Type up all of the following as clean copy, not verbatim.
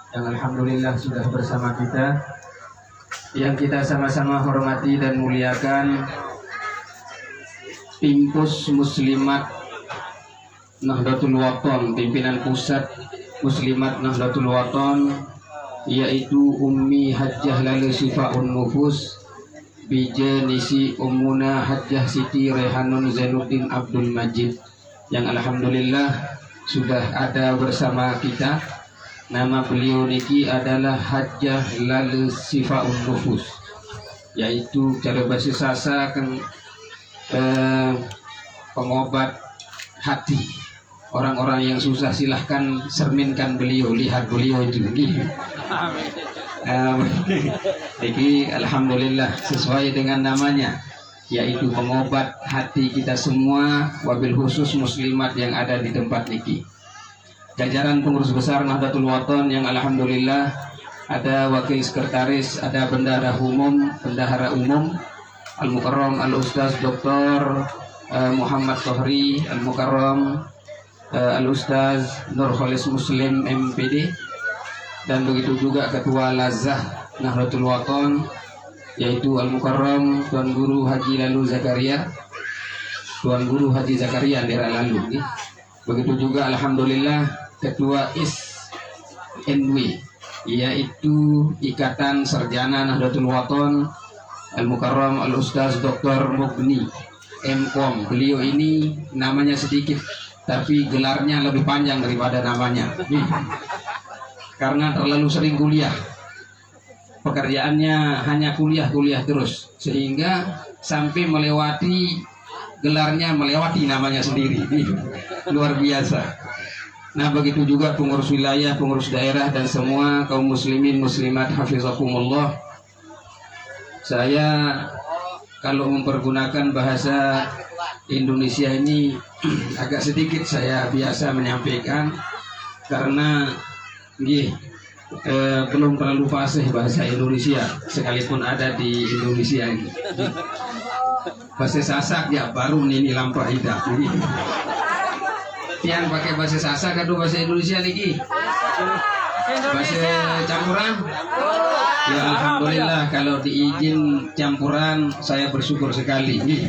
yang alhamdulillah sudah bersama kita, yang kita sama-sama hormati dan muliakan Pimpus Muslimat Nahdlatul Wathon, pimpinan pusat Muslimat Nahdlatul Wathon, yaitu Ummi Hajjah Lale Sifaun Nufus Bija Nisi Ummuna Hajjah Siti Rehanun Zainuddin Abdul Majid, yang alhamdulillah sudah ada bersama kita. Nama beliau niki adalah Hajjah Lale Sifaun Nufus, yaitu cara bahasa Sasa kan pengobat hati. Orang-orang yang susah silahkan cerminkan beliau, lihat beliau itu. Jadi alhamdulillah sesuai dengan namanya, yaitu pengobat hati kita semua, wabil khusus muslimat yang ada di tempat niki. Jajaran pengurus besar Nahdlatul Wathon yang alhamdulillah ada wakil sekretaris, ada bendahara umum Al-Mukarram Al-Ustaz Dr. Muhammad Tohri Al-Mukarram, Al-Ustaz Nurholis Muslim MPD, dan begitu juga Ketua Lazah Nahdlatul Wathon yaitu Al-Mukarram Tuan Guru Haji Lalu Zakaria, Tuan Guru Haji Zakaria daerah Lalu. Begitu juga alhamdulillah Ketua ISNW yaitu Ikatan Sarjana Nahdlatul Wathon Al-Mukarram Al-Ustaz Dr. Mugni MKom. Beliau ini namanya sedikit tapi gelarnya lebih panjang daripada namanya. Karena terlalu sering kuliah, pekerjaannya hanya kuliah terus, sehingga sampai melewati gelarnya, melewati namanya sendiri. Luar biasa. Nah begitu juga pengurus wilayah, pengurus daerah, dan semua kaum muslimin muslimat hafizakumullah. Saya kalau mempergunakan bahasa Indonesia ini agak sedikit saya biasa menyampaikan, karena belum terlalu fasih bahasa Indonesia sekalipun ada di Indonesia ini. Bahasa Sasak ya baru ini lampah hidup. Yang pakai bahasa Sasak atau bahasa Indonesia lagi? Bahasa campuran? Ya alhamdulillah kalau diizin campuran saya bersyukur sekali.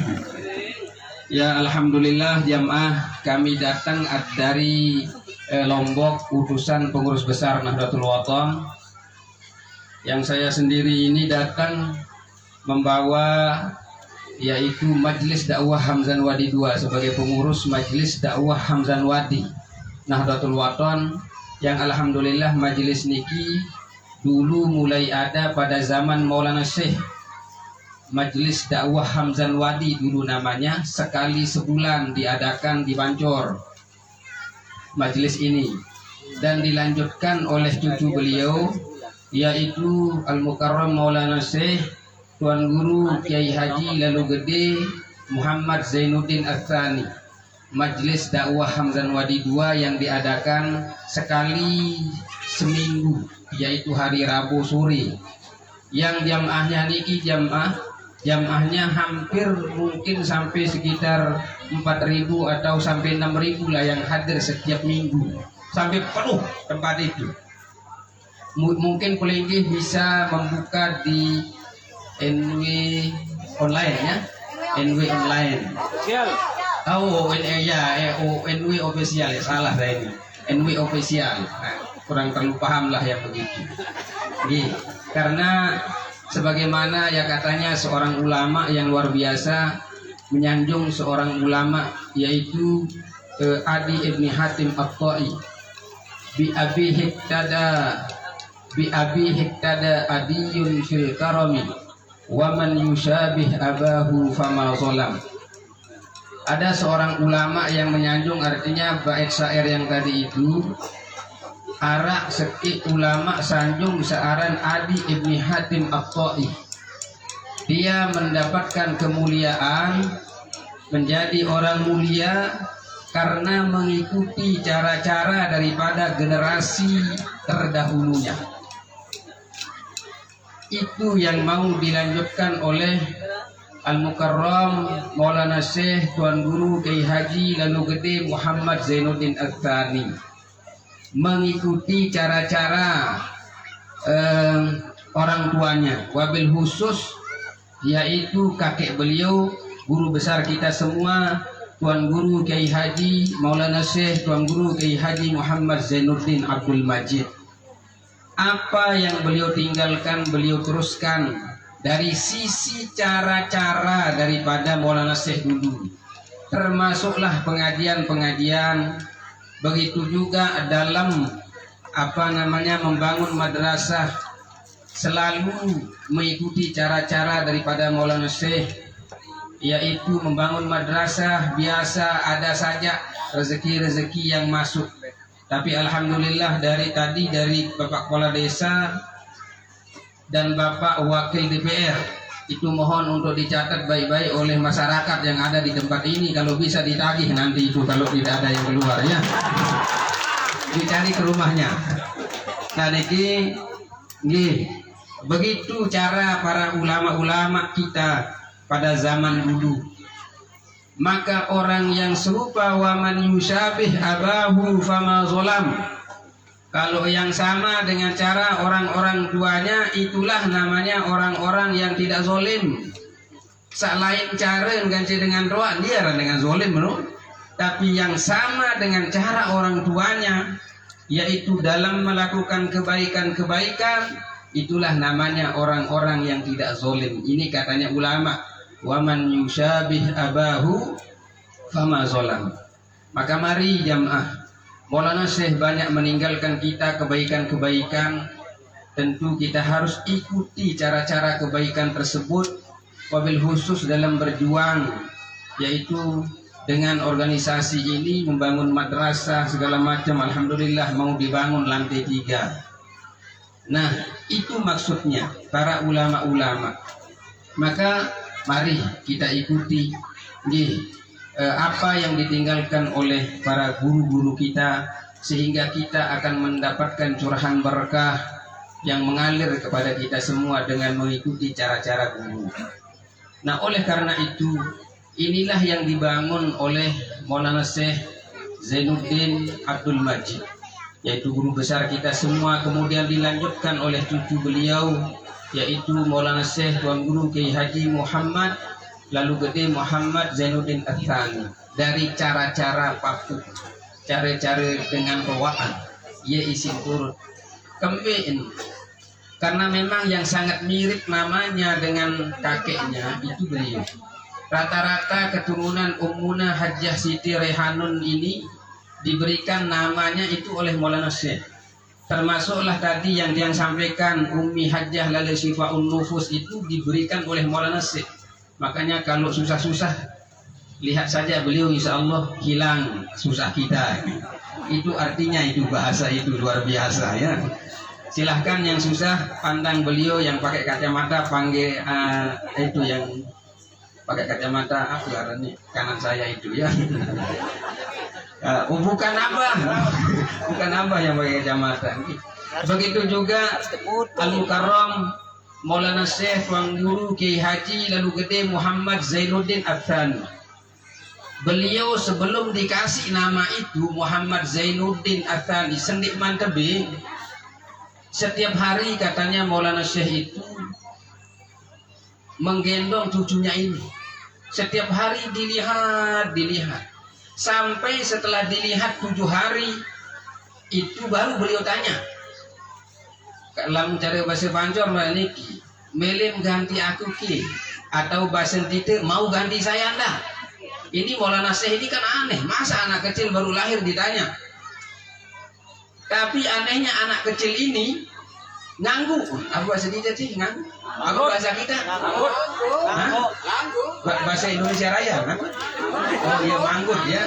Ya alhamdulillah jamaah kami datang dari Lombok, utusan pengurus besar Nahdlatul Wathon. Yang saya sendiri ini datang membawa yaitu Majelis Dakwah Hamzan Wadi II sebagai pengurus Majelis Dakwah Hamzan Wadi Nahdlatul Wathon, yang alhamdulillah majelis niki dulu mulai ada pada zaman Maulana Syekh. Majelis Dakwah Hamzan Wadi dulu namanya, sekali sebulan diadakan di Bancor majelis ini, dan dilanjutkan oleh cucu beliau yaitu Al-Mukarram Maulana Syekh Tuan Guru Kiai Haji Lalu Gede Muhammad Zainuddin Ats-Tsani. Majelis Dakwah Hamzan Wadi II yang diadakan sekali seminggu, yaitu hari Rabu sore, yang jamaahnya niki jamaahnya hampir mungkin sampai sekitar 4.000 atau sampai 6.000 lah yang hadir setiap minggu, sampai penuh tempat itu. Mungkin Pelinggi bisa membuka di NW online ya, NW online. Oh, NW official ya, salah saya ini. NW official. Nah, kurang terlalu paham lah yang begitu. Karena sebagaimana ya katanya seorang ulama yang luar biasa menyanjung seorang ulama yaitu Adi Ibni Hatim At-Ta'i, bi abi hiktada adiyun fil karami wa man yusyabih abahu fama zalam. Ada seorang ulama yang menyanjung, artinya bait syair yang tadi itu arak seki ulama sanjung searan Adi Ibni Hatim At-Ta'i. Dia mendapatkan kemuliaan, menjadi orang mulia karena mengikuti cara-cara daripada generasi terdahulunya. Itu yang mau dilanjutkan oleh Al-Mukarram Maulana Syekh Tuan Guru Kiai Haji Lalu Gede Muhammad Zainuddin Ats-Tsani. mengikuti cara-cara orang tuanya, wabil khusus yaitu kakek beliau, guru besar kita semua, Tuan Guru Kiai Haji Maulana Syekh Tuan Guru Kiai Haji Muhammad Zainuddin Abdul Majid. Apa yang beliau tinggalkan beliau teruskan dari sisi cara-cara daripada Maulana Syekh dulu, termasuklah pengajian-pengajian, begitu juga dalam membangun madrasah, selalu mengikuti cara-cara daripada Maulana Syekh, yaitu membangun madrasah biasa ada saja rezeki-rezeki yang masuk. Tapi alhamdulillah dari Bapak Kepala Desa dan Bapak Wakil DPR itu mohon untuk dicatat baik-baik oleh masyarakat yang ada di tempat ini, kalau bisa ditagih nanti itu kalau tidak ada yang keluar ya. Dicari ke rumahnya. Nah niki begitu cara para ulama-ulama kita pada zaman dulu. Maka orang yang serupa wa man yusyabih abahu fama zolam, kalau yang sama dengan cara orang-orang tuanya, itulah namanya orang-orang yang tidak zolim. Selain cara ganti dengan doa dia dengan zolim menurut. Tapi yang sama dengan cara orang tuanya, yaitu dalam melakukan kebaikan-kebaikan, itulah namanya orang-orang yang tidak zolim. Ini katanya ulama, waman yusyabih abahu fama zolam. Maka mari jamaah, Maulana Syekh banyak meninggalkan kita kebaikan-kebaikan. Tentu kita harus ikuti cara-cara kebaikan tersebut, wabil khusus dalam berjuang, yaitu dengan organisasi ini membangun madrasah segala macam. Alhamdulillah mau dibangun lantai 3. Nah itu maksudnya para ulama-ulama. Maka mari kita ikuti apa yang ditinggalkan oleh para guru-guru kita, sehingga kita akan mendapatkan curahan berkah yang mengalir kepada kita semua dengan mengikuti cara-cara guru. Nah oleh karena itu, inilah yang dibangun oleh Maulana Syekh Zainuddin Abdul Majid, yaitu guru besar kita semua, kemudian dilanjutkan oleh cucu beliau, yaitu Maulana Syekh Tuan Guru Kiai Haji Muhammad lalu gede Muhammad Zainuddin Ats-Tsani. Dari cara-cara paku, cara-cara dengan bawaan, ia isi turut kemben, karena memang yang sangat mirip namanya dengan kakeknya itu beliau. Rata-rata keturunan Ummuna Hajjah Siti Rehanun ini diberikan namanya itu oleh Maulana Syekh. Termasuklah tadi yang sampaikan Ummi Hajjah lalu Syifaun Nufus itu diberikan oleh Maulana Syekh. Makanya kalau susah-susah, lihat saja beliau, insya Allah hilang susah kita. Itu artinya, itu bahasa itu luar biasa ya. Silahkan yang susah pandang beliau, yang pakai kacamata panggil itu yang pakai kacamata apa nih kanan saya itu ya. Bukan abah yang pakai kacamata. Begitu juga Al-Mukarram Maulana Syekh Tuan Guru Kiai Haji lalu gede Muhammad Zainuddin Ats-Tsani. Beliau sebelum dikasih nama itu Muhammad Zainuddin Ats-Tsani, sendik mantebe, setiap hari katanya Maulana Syekh itu menggendong cucunya ini. Setiap hari dilihat sampai setelah dilihat 7 hari itu baru beliau tanya, kalau mencari bahasa Pancor niki melim ganti aku ki, atau bahasa Tite mau ganti saya anda. Ini Maulana Syekh ini kan aneh, masa anak kecil baru lahir ditanya. Tapi anehnya anak kecil ini nganggu. Apa bahasa Tite sih nganggu? Apa bahasa kita? Bahasa Indonesia Raya kan? Oh iya manggut ya.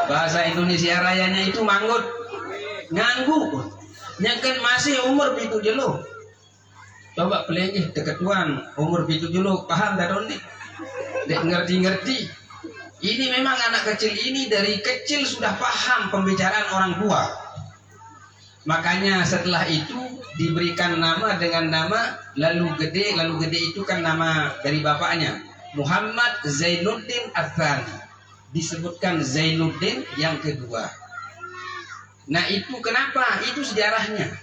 Bahasa Indonesia Rayanya itu manggut. Nganggu. Nyakan masih umur 7 jelo. Coba pelengih deketuan umur 7 jelo, paham tak nih? Dek ngerti-ngerti. Ini memang anak kecil ini dari kecil sudah paham pembicaraan orang tua. Makanya setelah itu diberikan nama dengan nama lalu gede itu kan nama dari bapaknya, Muhammad Zainuddin Ats-Tsani. Disebutkan Zainuddin yang kedua. Nah itu kenapa? Itu sejarahnya.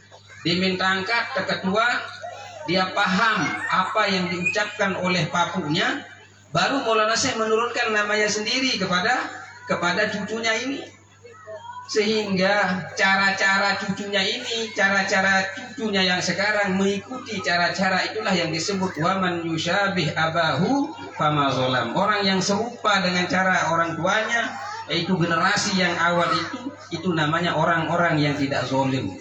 Diminta angkat ke ketua, dia paham apa yang diucapkan oleh papunya, baru Maulana Syekh menurunkan namanya sendiri kepada cucunya ini. Sehingga cara-cara cucunya ini, cara-cara cucunya yang sekarang mengikuti cara-cara itulah yang disebut waman yusyabih abahu fama zolam. Orang yang serupa dengan cara orang tuanya, yaitu generasi yang awal itu namanya orang-orang yang tidak zolim.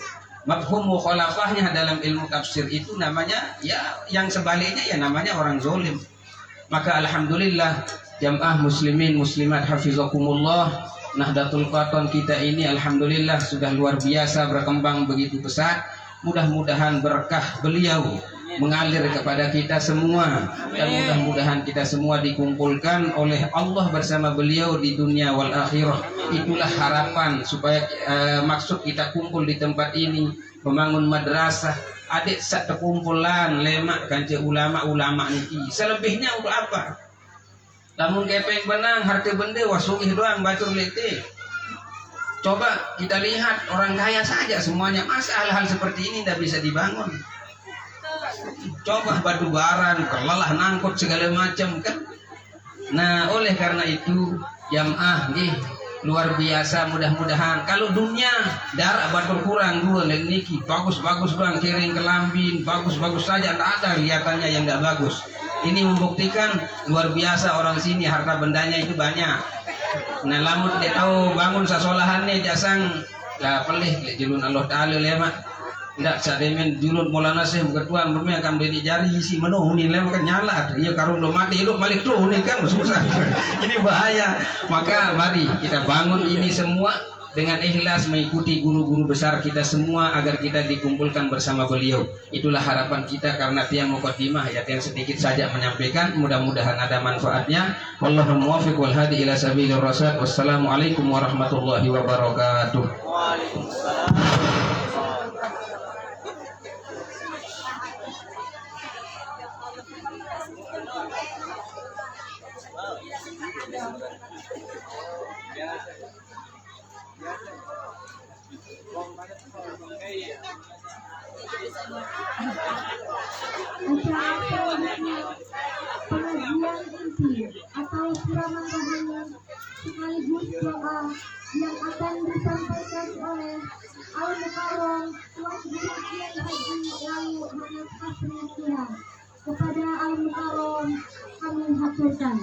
Mafhum mukhalafahnya dalam ilmu tafsir itu namanya ya yang sebaliknya ya namanya orang zolim. Maka alhamdulillah jamaah muslimin muslimat hafizakumullah, Nahdlatul Qaton kita ini alhamdulillah sudah luar biasa berkembang begitu pesat. Mudah-mudahan berkah beliau mengalir kepada kita semua, dan mudah-mudahan kita semua dikumpulkan oleh Allah bersama beliau di dunia wal akhirah. Itulah harapan supaya maksud kita kumpul di tempat ini membangun madrasah. Adik satu kumpulan lemak kanca ulama niki. Selebihnya untuk apa? Lamun kepeng benang harta benda wasungih doang bacur lete. Coba kita lihat orang kaya saja semuanya, masa hal-hal seperti ini tidak bisa dibangun? Coba batu baran, kelelah nangkut segala macam kan. Nah oleh karena itu jamaah nih luar biasa, mudah-mudahan kalau dunia darah batur kurang dua niki bagus-bagus bang, kiring kelambin bagus-bagus saja, tidak ada kelihatannya yang tidak bagus. Ini membuktikan luar biasa orang sini harta bendanya itu banyak. Nah lamun dia tahu bangun sasolahannya jasang lah pelih julun Allah Ta'ala lemak. Tidak sademen julun Maulana Syekh ketuan bermain akan beri jari isi menuh ini lemak kan nyala. Iya karung lo mati hidup balik tuh ini kan susah. Ini bahaya. Maka mari kita bangun ini semua dengan ikhlas mengikuti guru-guru besar kita semua agar kita dikumpulkan bersama beliau. Itulah harapan kita karena tiang mukadimah ya yang sedikit saja menyampaikan, mudah-mudahan ada manfaatnya. Wallahu muwaffiq wal hadi ila sabilir rasyad. Wassalamualaikum warahmatullahi wabarakatuh. Waalaikumsalam. Pengajian inti atau siraman rohani sekaligus doa yang akan disampaikan oleh Al-Mukarram Tuan Guru Kiai Haji Lalu Muhammad Hasri Kira. Kepada Al-Mukarram kami haturkan.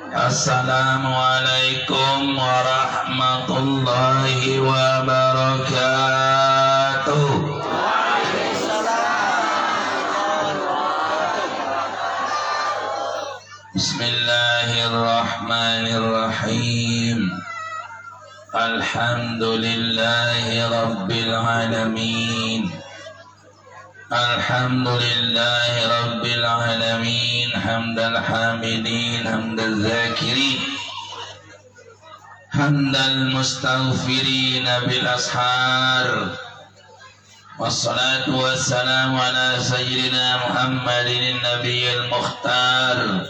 Assalamualaikum warahmatullahi wabarakatuh. Bismillahirrahmanirrahim. Alhamdulillahi rabbil alamin. Alhamdulillahi rabbil alamin. Hamdal hamidin, hamdal zakirin, hamdal mustaghfirin bil ashar. Wassalatu wassalamu ala sayyidina Muhammadin nabiyil mukhtar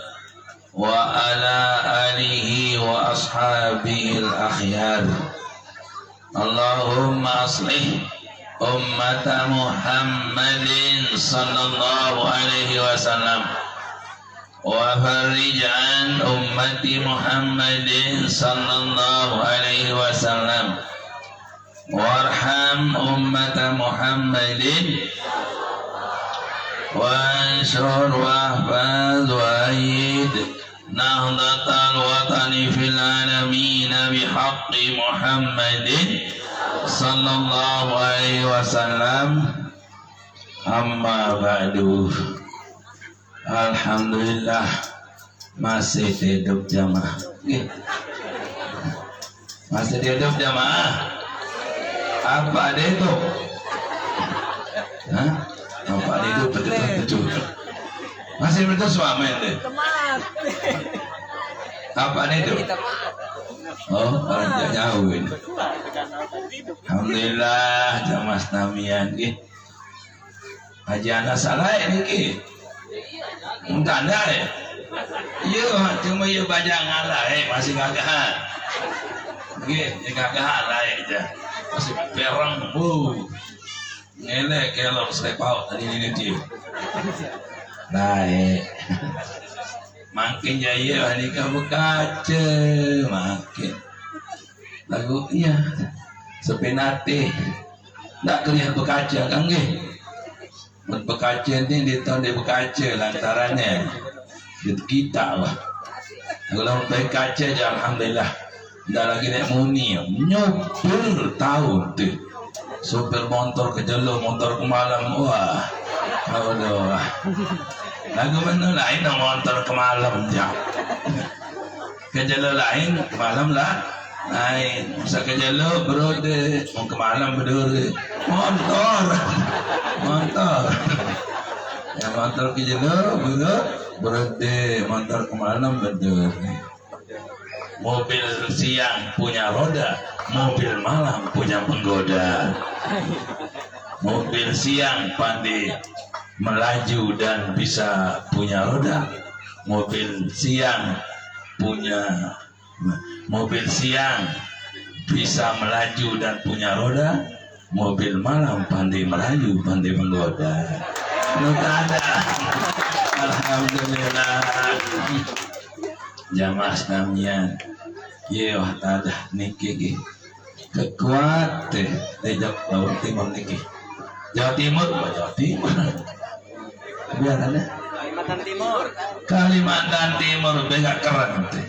wa ala alihi wa ashabihi al-akhyar. Allahumma aslih ummata Muhammadin sallallahu alaihi wasallam wa farij an ummati Muhammadin sallallahu alaihi wasallam warham ummata Muhammadin وانشر واحفظ وأيد نهضة الوطن في العالمين بحق محمد صلى الله عليه وسلم أما بعد. Alhamdulillah masih hidup jamaah. Masih hidup jamaah. Apa ada itu? Hah? Apa itu betul-betul masih betul suami itu? Apa itu? Oh, orang jauh ini. Alhamdulillah jamaah namian ki. Haji anak salah ini ki. Tanda ya. Iya, cuma iya baca ngalah masih kagak. Ki, kagak lah ya. Masih perang ngelek kalau step out tadi ini dia naik makin jaya ini kamu kaca makin lagunya sepenate tak kelihatan berkaca kan berkaca ini di tahun dia berkaca lantarannya itu kita lah kalau berkaca aja alhamdulillah tidak lagi naik muni nyopir tahun tuh sopir motor ke jelo, motor ke malam, wah, aduh, lagu mana lain motor ke malam jam, ke jelo lain, ke malam lah, lain, bisa ke jelo berode, mau ke malam berdua, motor, ya motor ke jelo berode, motor ke malam berdua. Mobil siang punya roda, mobil malam punya penggoda. Mobil siang pandai melaju dan bisa punya roda. Mobil siang bisa melaju dan punya roda. Mobil malam pandai melaju, pandai menggoda. Ada. Alhamdulillah. Jamaah namian. Yo ada niki kekuat deh Jawa Timur niki. Jawa Timur biar ada Kalimantan Timur bega keren teh.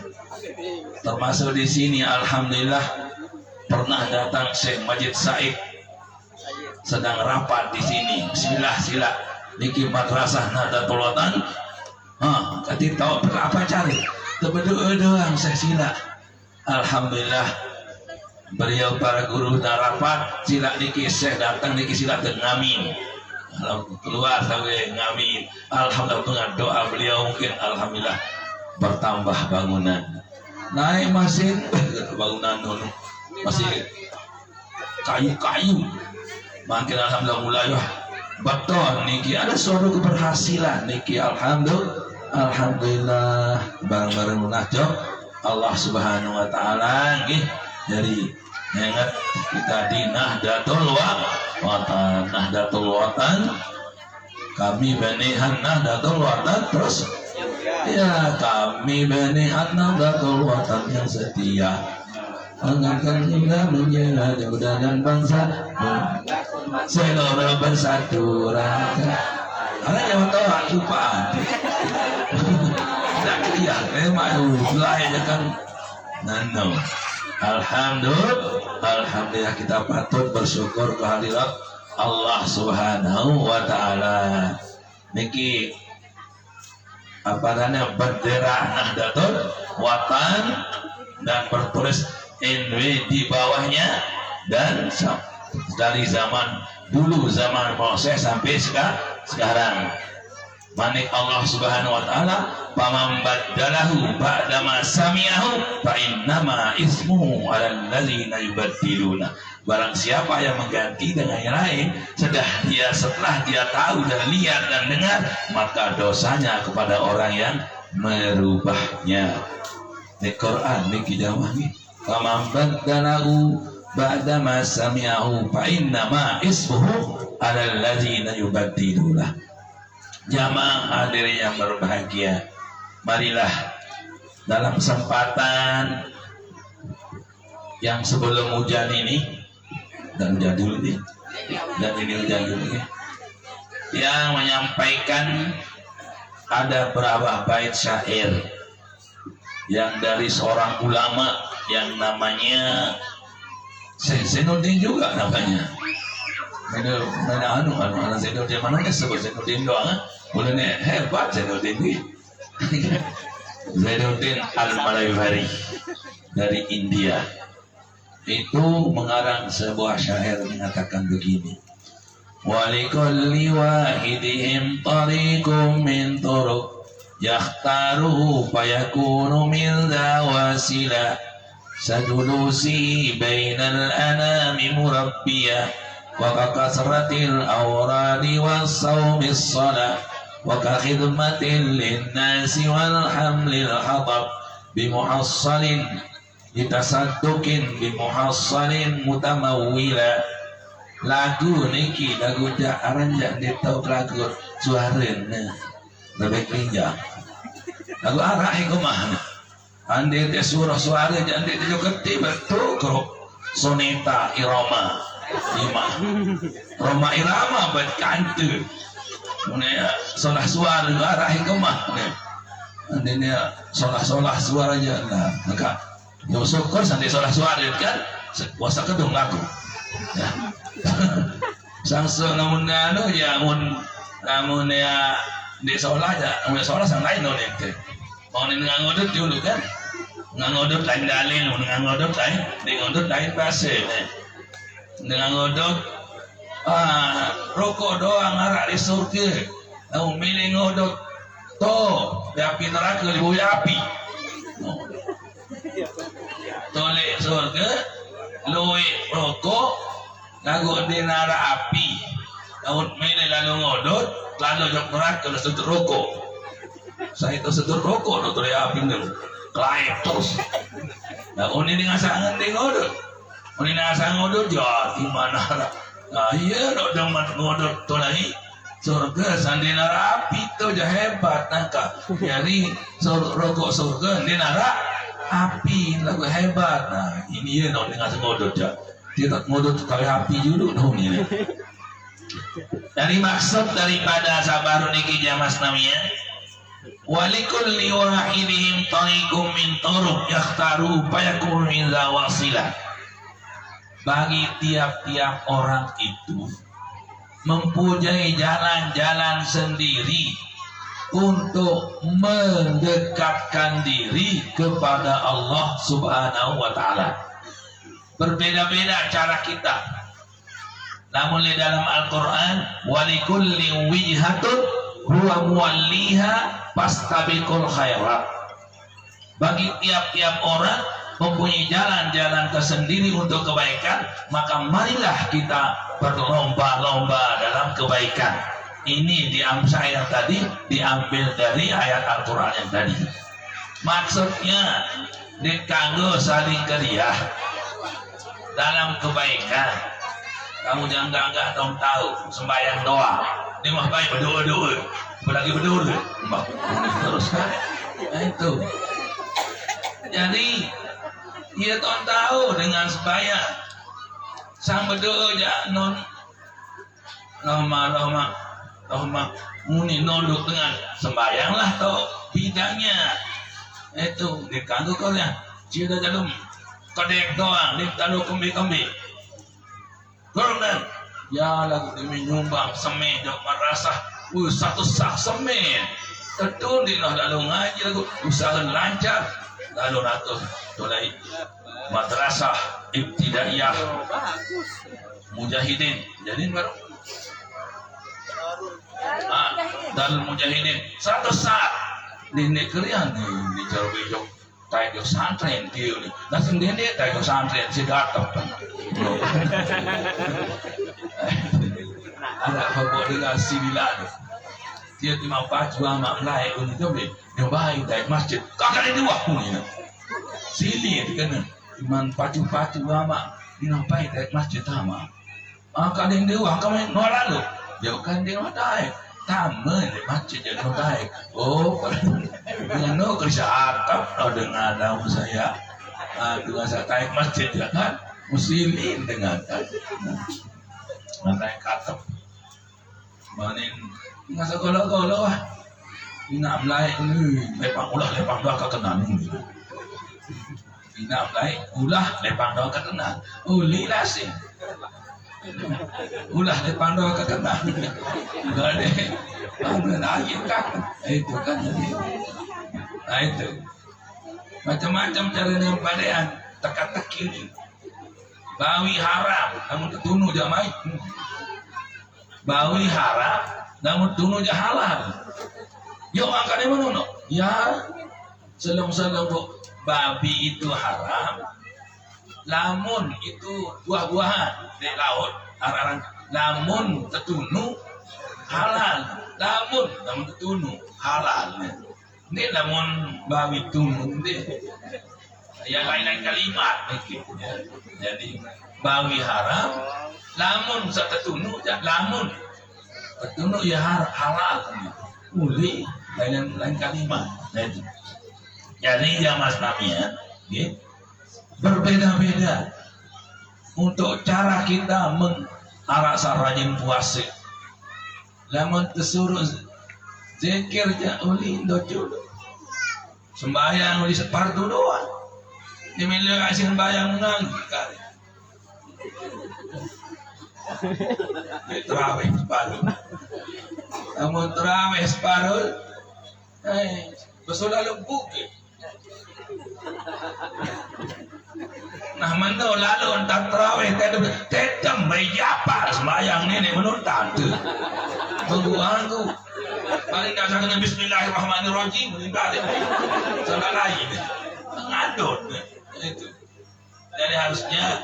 Termasuk di sini alhamdulillah pernah datang Syekh Majid Said sedang rapat di sini. Bismillah sila niki madrasah Nahdlatul Watan. Kati tahu berapa cari? Berdoa doang saya sila. Alhamdulillah beliau para guru dan rapat sila niki saya datang niki sila ngamin keluar sampai ngamin. Alhamdulillah dengan doa beliau mungkin alhamdulillah bertambah bangunan naik masih bangunan masih kayu-kayu makin alhamdulillah mulai betul niki ada suatu keberhasilan niki alhamdulillah bareng-bareng munajat Allah Subhanahu wa taala nggih dari ingat kita di Nahdlatul Watan kami banihan Nahdlatul Watan terus ya kami banihan Nahdlatul Watan yang setia mengangkat hingga menjadi udah dan bangsa seluruh bersatu rangka ada yang tahu lupa iya, memang lainnya kan nano. Alhamdulillah kita patut bersyukur kehadirat Allah Subhanahu wa taala. Niki apa namanya bendera Nahdlatul Watan dan bertulis NW di bawahnya dan dari zaman dulu zaman proses sampai sekarang. Manik Allah Subhanahu wa taala faman baddalahu ba'dama sami'ahu fa innama ismuhu 'alal ladzina yubaddiluna. Barang siapa yang mengganti dengan yang lain setelah dia tahu dan lihat dan dengar, maka dosanya kepada orang yang merubahnya. Di Quran niki jamaah niki faman baddalahu ba'dama sami'ahu fa innama ismuhu 'alal ladzina yubaddiluna. Jamaah hadirin yang berbahagia, marilah dalam kesempatan yang sebelum hujan ini dan jadul nih, dan ini jadul nih, yang menyampaikan ada berapa bait syair yang dari seorang ulama yang namanya Zainuddin juga namanya. Mana Zainuddin mana sebut Zainuddin doang, boleh nih hebat Zainuddin nih. Zainuddin Al-Malayvari dari India itu mengarang sebuah syair mengatakan begini: walikulli wahidihim tariqum min turuq yakhtaru fayakunu min zawasila sajulusi bainal anami murabbiya wa kasratil awradi was sawmis salah wa khidmatil linnasi wal hamlil hatab bimuhassalin bitasadduqin bimuhassalin mutamawwila. Lagu niki lagu aranjak dia tahu lagu suaranya lebih kelinjang lagu arah itu mana ande dia suara ande dia keti betul keruk soneta irama Roma irama berkantu mana solah suara arah itu mana ande dia solah suaranya lah maka yo syukur sandi solah suara kan puasa kedung lagu ya. Sangso namun ya namun ya di sekolah ya mulai sekolah sang lain dong ente mau ngodot dulu kan ngodot lain dalil ngodot lain di ngodot lain pasir dengan ngodot rokok doang arak di surga kamu milih ngodot toh di api neraka di bawah api tolek surga luwe rokok lagu di nara api laut milih lalu ngodot lalu jok neraka lalu sedut rokok saya itu sedut rokok lalu dari api itu klaip terus nah ini ngasangan di ngodot ini ngasangan ngodot ya gimana nah iya dong ngodot tuh lagi surga sandi nara api itu aja hebat nangka jadi rokok surga di nara api lagu hebat nah ini ya dong ngasangan ngodot ya tidak ngodot kali api dulu dong ini. Dari maksud daripada sabar niki jamas namanya walikulli wahidihim tariqum min turuq yakhtaru fayakun min zawasilah. Bagi tiap-tiap orang itu mempunyai jalan-jalan sendiri untuk mendekatkan diri kepada Allah Subhanahu wa taala. Berbeda-beda cara kita. Namun di dalam Al-Quran walikulli wijhatun huwa muwalliha fastabiqul khairat. Bagi tiap-tiap orang mempunyai jalan-jalan tersendiri untuk kebaikan, maka marilah kita berlomba-lomba dalam kebaikan. Ini diambil ayat tadi diambil dari ayat Al-Quran yang tadi. Maksudnya dikanggo saling keriah dalam kebaikan. Kamu jangan enggak dong tahu sembahyang doa. Dia mah baik berdoa, apalagi berdoa. Terus kan? Nah, itu. Jadi dia tahu dengan sembahyang. Sang berdoa ya non lama muni nonduk dengan sembahyanglah toh bidangnya. Itu dikanggo kalian. Cida jalum kodek doang, di talu kembi-kembi. Korban, ya lagu demi nyumbang semen jok merasa, satu sak semen. Tentu di lalu ngaji lagu usaha lancar, lalu ratus dolai madrasah ibtidaiyah mujahidin. Jadi baru Darul Mujahidin satu saat di negeri di Jawa Bejok tayo santren dia ni langsung dia tayo santren si datang ada apa dengan sibilan dia di mau baju amak lain untuk dia baik dari masjid kakak ini waktu ni sili itu kan iman baju amak dia baik dari masjid amak kalian dia wah kami nolak lo dia kan dia ada taman di masjid jadi baik. Oh, dengan no kerja atap, dengan tahu saya dengan saya taik masjid ya kan, muslimin dengarkan. Mana yang kata manin ngasa golo-golo ah. Ina mulai lepang ulah lepang doa kekenan. Ina mulai ulah lepang doa kekenan. Uli lah sih. Ulah lepang doa kekenan. Gak deh. Ada ayat kan? Itu kan jadi. Nah itu. Macam-macam cara yang padean teka-teki ini. Bawi haram, namun ketunu jamai. Bawi haram, namun tunu halal. Yo angkanya mana no? Ya, selong-selong babi itu haram. Lamun itu buah-buahan di laut, arang. Lamun tetunu halal. Namun tetunu halal. Ini namun babi tunu ini. Yang lain-lain kalimat begitu ya. Jadi bawi haram, lamun tetunu, lamun tetunu ya halal. Uli lain kalimat. Jadi ya Mas Namia, ya, berbeda-beda untuk cara kita mengarasa rajin puasa. Lamun tersuruh zikir ja uli dojo sembahyang uli separdu doang. Dimilih kasih sembahyang nang kali. Terawih separuh. Namun terawih separuh, besok lalu bukit. Nah mana lalu entar terawih tetap berjapa sembahyang nenek menurut tante. Tunggu paling dasar dengan Bismillahirrahmanirrahim meninggal salah lain ngadut itu. Jadi harusnya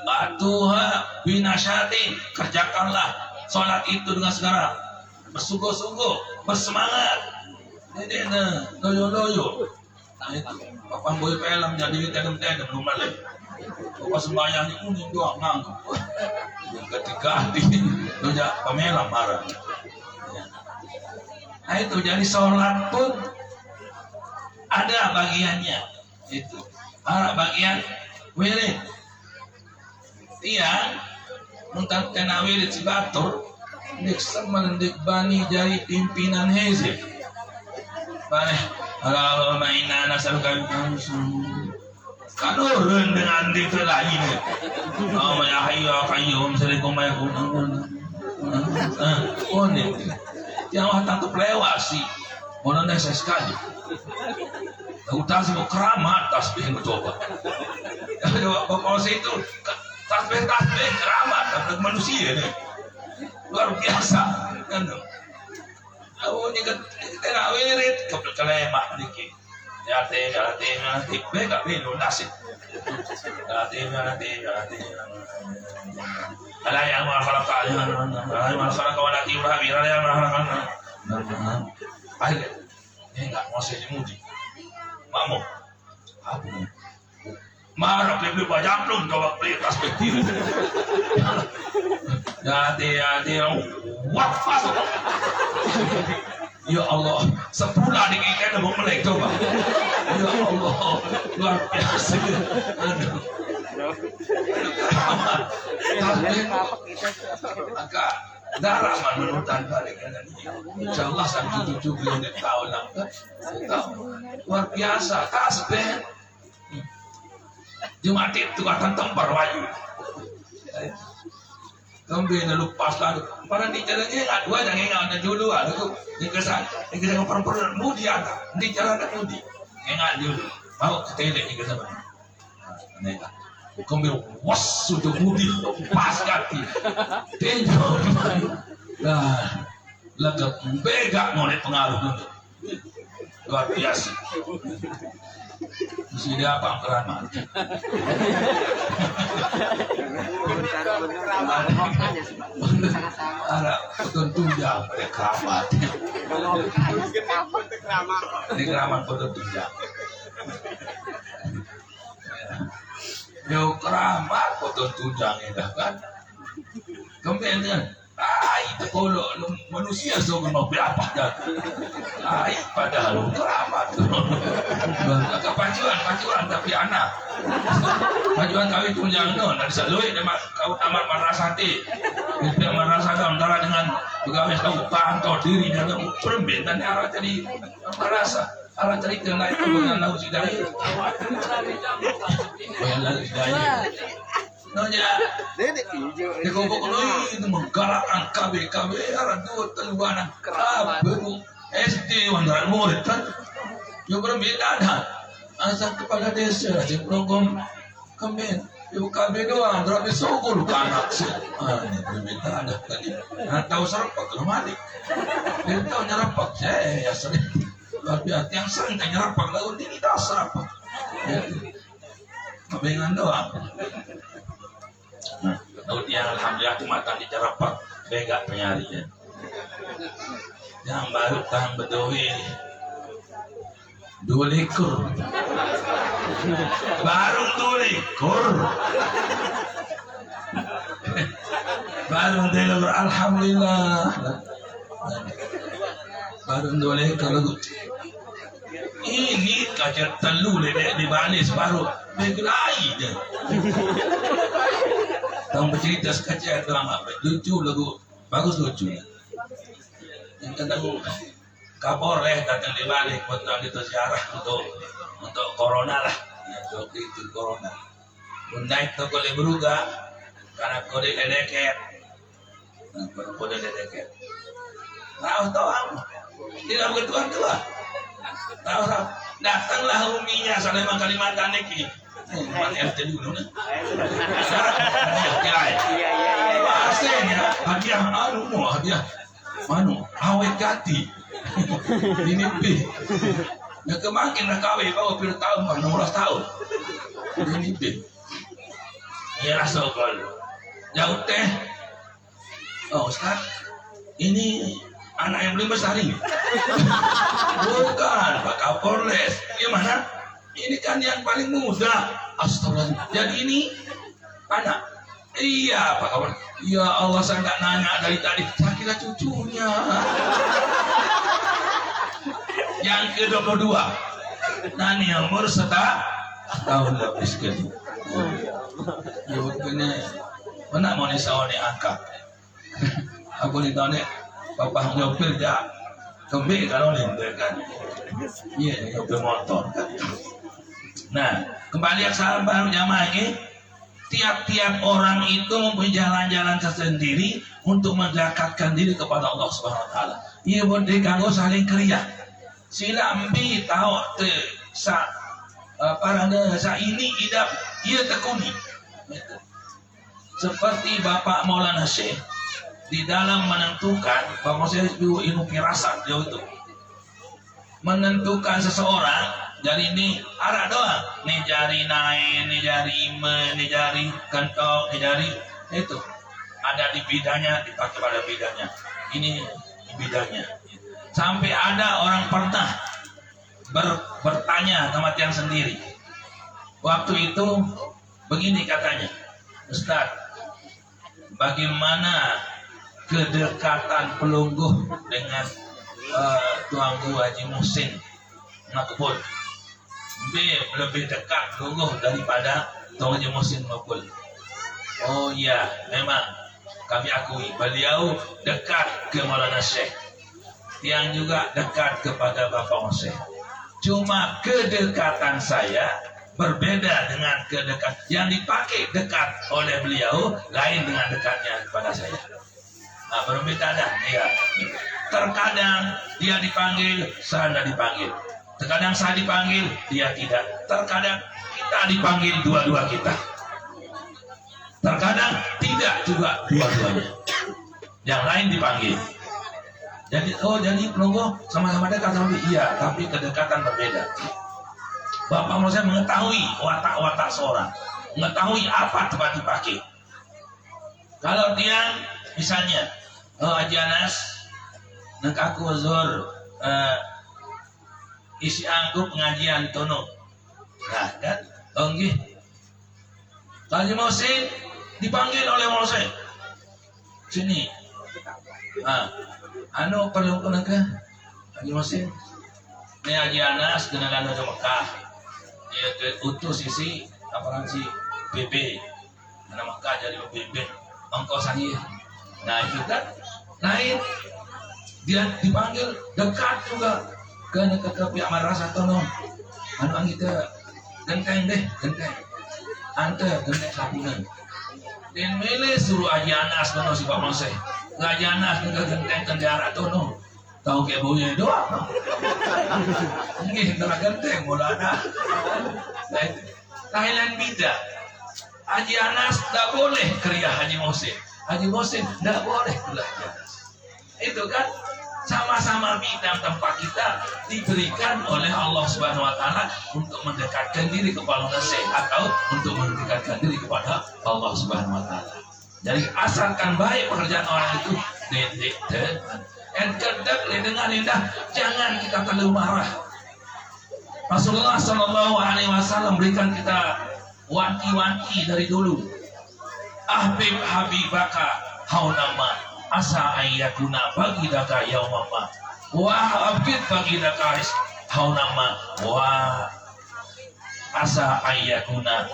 batuha binasyatin, kerjakanlah sholat itu dengan segera bersungguh-sungguh, bersemangat. Jadi loyo-loyo. Nah itu, papan boy film jadi tedem-tedem kembali. Bapak sembahyang ini kuning doang ngangguk. Yang ketiga di loja pamela marah. Nah itu jadi sholat pun ada bagiannya. Itu ada bagian wirid. Tiang untuk kena wirid si batur dik semendik bani jadi pimpinan hezib. Bani Allahumma inna nas'aluka kanurun dengan itu lain. Allahumma ya hayyu ya qayyum salikum mayakun. Yang watang tu pelewasi, orang dah saya sekali. Tahu sih mau keramat tasbih mencoba. Kalau itu tasbih keramat untuk manusia ni luar biasa. Aku ni kita wirid kelemak dikit. Ya nanti bega belu nasib. Nanti. Ala yang khalaqa walati urabi ala yang khalaqa. Akhirnya enggak mau saya dimuji. Mamu. Apa? Marah beli banyak belum coba beli perspektif. Hati wafat. Ya Allah, sepulah dikit mau melek coba. Ya Allah, luar biasa. Aduh. Agak darah menurutan balik kanan ini. Insyaallah sampai 7 tahun lah. Luar biasa tasbih. Jumat itu akan tempar wajib. Kambing lepas lalu. Para di jalannya ada dua yang ingat dulu aku ingkesan perempuan mudi ada di jalan mudi ingat dulu mau ketele ingkesan mana? Nega. Kambing was sudah mudi pas kaki. Tenjo. Lah, lagak bega mulai pengaruh itu. Luar biasa. Mesti dia apa keramat. Ada betul tunjang pada keramat. Ini keramat betul tunjang. Yo keramat betul tunjang ya kan. Kemudian Itu kalau manusia semua mau berapa dah. Padahal keramat. Pacuan tapi anak. Pacuan kawin tu yang non dari saloi demak kau tamat marasati. Kita merasakan antara dengan pegawai kau pantau diri dengan perempuan arah jadi merasa arah cari kenai dengan lau sidai. Bayar sidai. Nonya, di kumpul itu menggalakkan KB arah dua teluan baru SD wandaran murid kan, yang berbeda dah. Asal kepala desa, cek program kami, ibu KB doang, terus disokol ke anak sih. Ini berbeda dah tadi. Tahu serempak kalau malik, dia tahu nyerempak saya sering. Tapi yang sering tak nyerempak lalu ini tak serempak. Kebengan doang. Tahu dia alhamdulillah cuma tak dicerapak, begak penyarinya. Yang baru tahan bedowi 2 ekor, baru 2 ekor, baru 2 ekor, alhamdulillah, baru 2 ekor lagu. Ini kacar telu ledek di balis baru begelai je. Tahu bercerita sekecil dalam apa lucu lagu bagus lucu. Yang tentang Kapolres datang di balik untuk itu ziarah untuk corona lah. Ya, waktu itu corona. Naik tu kode beruga karena kode ledeket. Kode ledeket. Tahu apa? Tidak begitu tua. Tahu datanglah uminya Saleman Kalimantan ini. RT dulu nih. Bahasanya hadiah hadiah awet gati. Ini pi. Nak kemakin nak kawin bawa puluh tahun 16 tahun. Ini pi. Ya rasa kalau jauh teh. Oh Ustaz, ini anak yang belum besar ini. Bukan Pak Kapolres. Gimana? Ini kan yang paling muda. Astagfirullah. Jadi ini anak. Iya Pak Kapolres. Ya Allah saya nggak nanya dari tadi. Saya kira cucunya. Yang ke-22. Nani umur setahun lebih sekali. Ya begini. Mana mau nisawani angkat. Aku ni tahu ni. Bapak nyopir dah kembali kalau lembek kan. Iya, nyopir motor kan. Nah, kembali yang sahabat jamaah ini, tiap-tiap orang itu mempunyai jalan-jalan tersendiri untuk mendekatkan diri kepada Allah Subhanahu Wa Taala. Ia boleh kanggo saling kriya. Sila ambi tahu te sa parana sa ini idap ia tekuni. Seperti Bapak Maulana Syekh di dalam menentukan bahwa saya ilmu firasat jauh itu menentukan seseorang dari ini arah doang nih jari naik nih jari ime nih jari kentok nih jari itu ada di bidangnya dipakai pada bidangnya ini di bidangnya sampai ada orang pernah bertanya kematian sendiri waktu itu begini katanya Ustaz bagaimana kedekatan pelungguh dengan Tuan Guru Haji Muhsin Makbul lebih dekat pelungguh daripada Tuan Haji Muhsin Makbul. Oh iya memang kami akui beliau dekat ke Maulana Syekh yang juga dekat kepada Bapak Syekh. Cuma kedekatan saya berbeda dengan kedekatan yang dipakai dekat oleh beliau lain dengan dekatnya kepada saya. Nah, berbeda dah ya. Terkadang dia dipanggil, saya tidak dipanggil. Terkadang saya dipanggil, dia tidak. Terkadang kita dipanggil dua-dua kita. Terkadang tidak juga dua-duanya. Yang lain dipanggil. Jadi pelungguh sama-sama dekat sama dia. Iya, tapi kedekatan berbeda. Bapak mau saya mengetahui watak-watak seorang, mengetahui apa tempat dipakai. Kalau dia misalnya Haji Anas nak aku zor isi angkup pengajian tono nah kan nggih Haji Muhsin dipanggil oleh Muhsin sini Anu perlu kena ke Haji Muhsin ini Haji Anas dengan anu ke Mekah dia utus isi apaan si BB anak Mekah jadi BB ongkos saya. Nah itu kan lain dia dipanggil dekat juga ke pihak madrasah tono anu kita genteng deh genteng ante genteng sapunan dan milih suruh Haji Anas tono si Pak Mose Haji Anas dengan genteng kendara tono tahu kayak baunya doang ini kena genteng mula ada Thailand beda Haji Anas tidak boleh kriya Haji Mose Haji Mose tidak boleh kriya Haji Anas itu kan sama-sama bidang tempat kita diberikan oleh Allah Subhanahu Wa Taala untuk mendekatkan diri kepada Nasi atau untuk mendekatkan diri kepada Allah Subhanahu Wa Taala. Jadi asalkan baik pekerjaan orang itu didik dan kedek dengan indah jangan kita terlalu marah. Rasulullah Shallallahu Alaihi Wasallam berikan kita wanti-wanti dari dulu. Ahbib habibaka haunama asa ayyakuna bagi daka yaumama wa abid bagi daka haunama wa asa ayyakuna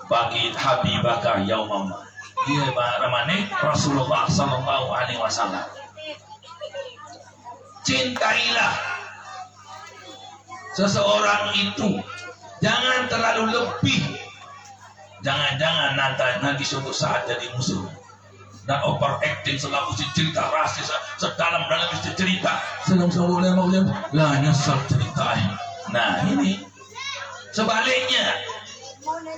bagi habibaka yaumama. Dia ramane Rasulullah Sallallahu Alaihi Wasallam. Cintailah seseorang itu jangan terlalu lebih, jangan-jangan nanti suatu saat jadi musuh dan overacting selalu cerita rasis sedalam-dalam cerita sedang lah nyesel cerita. Nah ini sebaliknya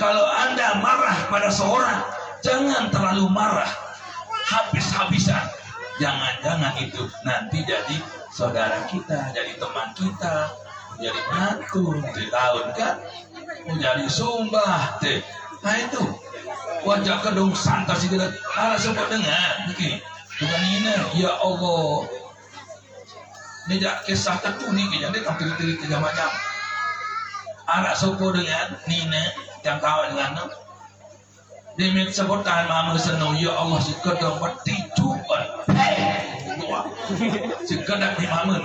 kalau Anda marah pada seorang jangan terlalu marah habis-habisan, jangan-jangan itu nanti jadi saudara kita, jadi teman kita, jadi menantu di tahun kan mau jadi sumbah deh. Nah itu wajah kedung santas itu sebut dengan begini dengan ini ya Allah ini kisah tertuni jadi tampil-tampil tiga macam anak sopo dengan Nina yang kawan dengan dia sebutan mama senang ya Allah si kedung bertijuan si kedung di mama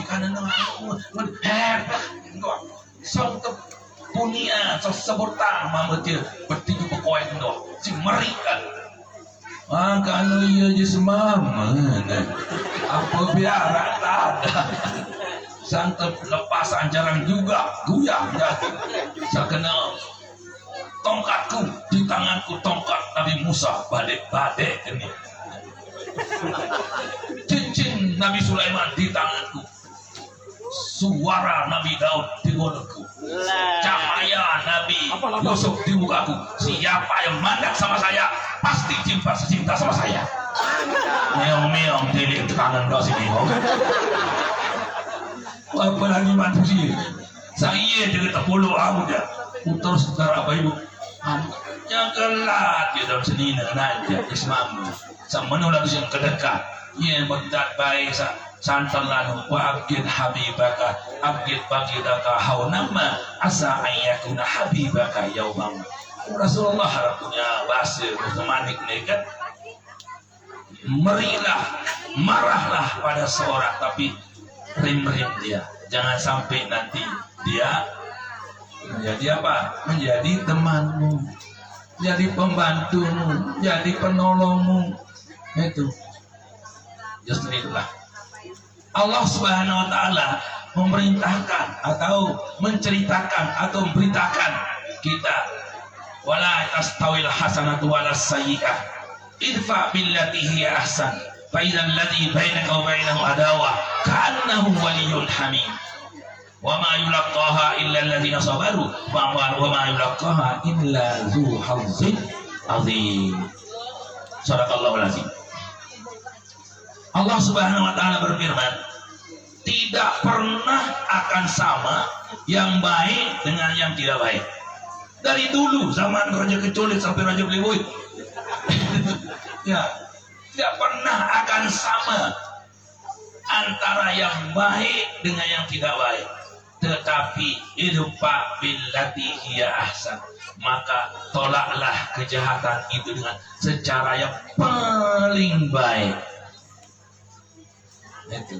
karena sangka punya sesebutan mama dia bertiga pokoknya itu si merikan kalau iya je semama apa biara tak ada santep lepasan jarang juga goyang jatuh saya kenal tongkatku di tanganku tongkat Nabi Musa badek-badek ini cincin Nabi Sulaiman di tanganku suara Nabi Daud di mulutku cahaya Nabi Yusuf di mukaku siapa yang mandang sama saya pasti cinta sama saya meong-meong di tangan doa sini apa lagi manusia saya juga terpuluh aja putar saudara apa ibu yang kelat di dalam seni aja ismamu sama menulang yang kedekat yang berdat baik santan lanu wa abgid habibaka abgid bagidaka haunama asa ayyakuna habibaka yaumam. Rasulullah punya bahasa Manik nekat marahlah pada seorang tapi rim-rim dia jangan sampai nanti dia menjadi apa? Menjadi temanmu, jadi pembantumu, jadi penolongmu. Itu justru itulah Allah Subhanahu Wa Taala memerintahkan atau menceritakan atau memberitakan kita wala tastawil hasanatu walas sayyi'ah idfa billati hiya ahsan fa idzal ladzi bainaka wa bainahu adawah ka'annahu waliyyun hamim wa ma yulaqaha illa alladziina sabaru wa ma yulaqaha illa dzu hazzin azim. Shadaqallahul azim. Allah Subhanahu Wa Taala berfirman, tidak pernah akan sama yang baik dengan yang tidak baik. Dari dulu zaman Raja Keculik sampai Raja Beliwui, ya, tidak pernah akan sama antara yang baik dengan yang tidak baik. Tetapi idfa billati hiya ahsan, maka tolaklah kejahatan itu dengan secara yang paling baik. Itu.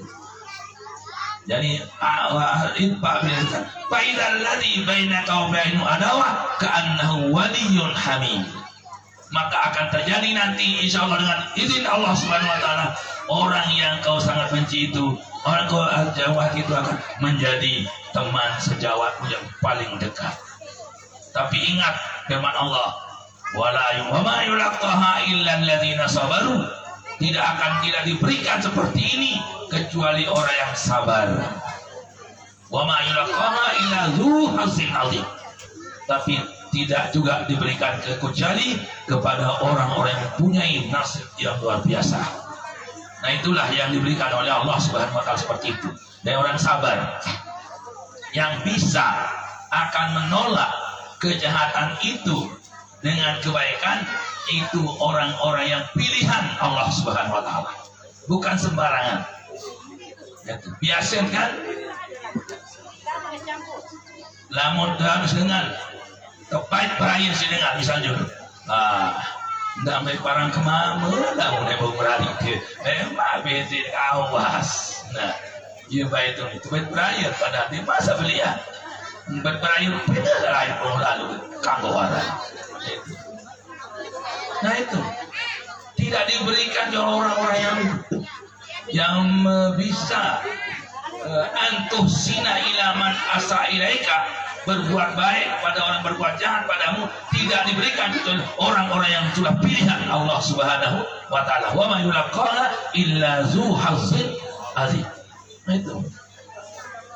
Jadi Pak bilang, "Faidal ladzi bainaka wa bainahu adawah ka'annahu waliyyun hamim." Maka akan terjadi nanti insya Allah dengan izin Allah Subhanahu Wa Taala, orang yang kau sangat benci itu, orang kau jawab itu akan menjadi teman sejawatmu yang paling dekat. Tapi ingat firman Allah, wa ma yulaqaha illa alladziina sabaru. Tidak diberikan seperti ini kecuali orang yang sabar. Wa ma yulaqaha illa dzu hazzin 'adzim. Tapi tidak juga diberikan kecuali kepada orang-orang yang mempunyai nasib yang luar biasa. Nah, itulah yang diberikan oleh Allah Subhanahu Wa Taala seperti itu. Dan orang sabar yang bisa akan menolak kejahatan itu dengan kebaikan, itu orang-orang yang pilihan Allah Subhanahu Wa Taala, bukan sembarangan. Biasa kan? Lamun harus dengan tepat berakhir sih dengan misalnya, ndak baik barang kemana, ndak mulai berani ke, bete awas. Nah, dia baik itu baik berakhir pada di masa belia, berakhir pada air lalu kanggo waran. Nah itu tidak diberikan oleh orang-orang yang bisa antuh sina ilaman asa ilaika, berbuat baik pada orang berbuat jahat padamu, tidak diberikan kecuali orang-orang yang sudah pilihan Allah Subhanahu Wa Taala. Wa ma yulaqaha illa dzu hazzin 'adzim. Nah itu,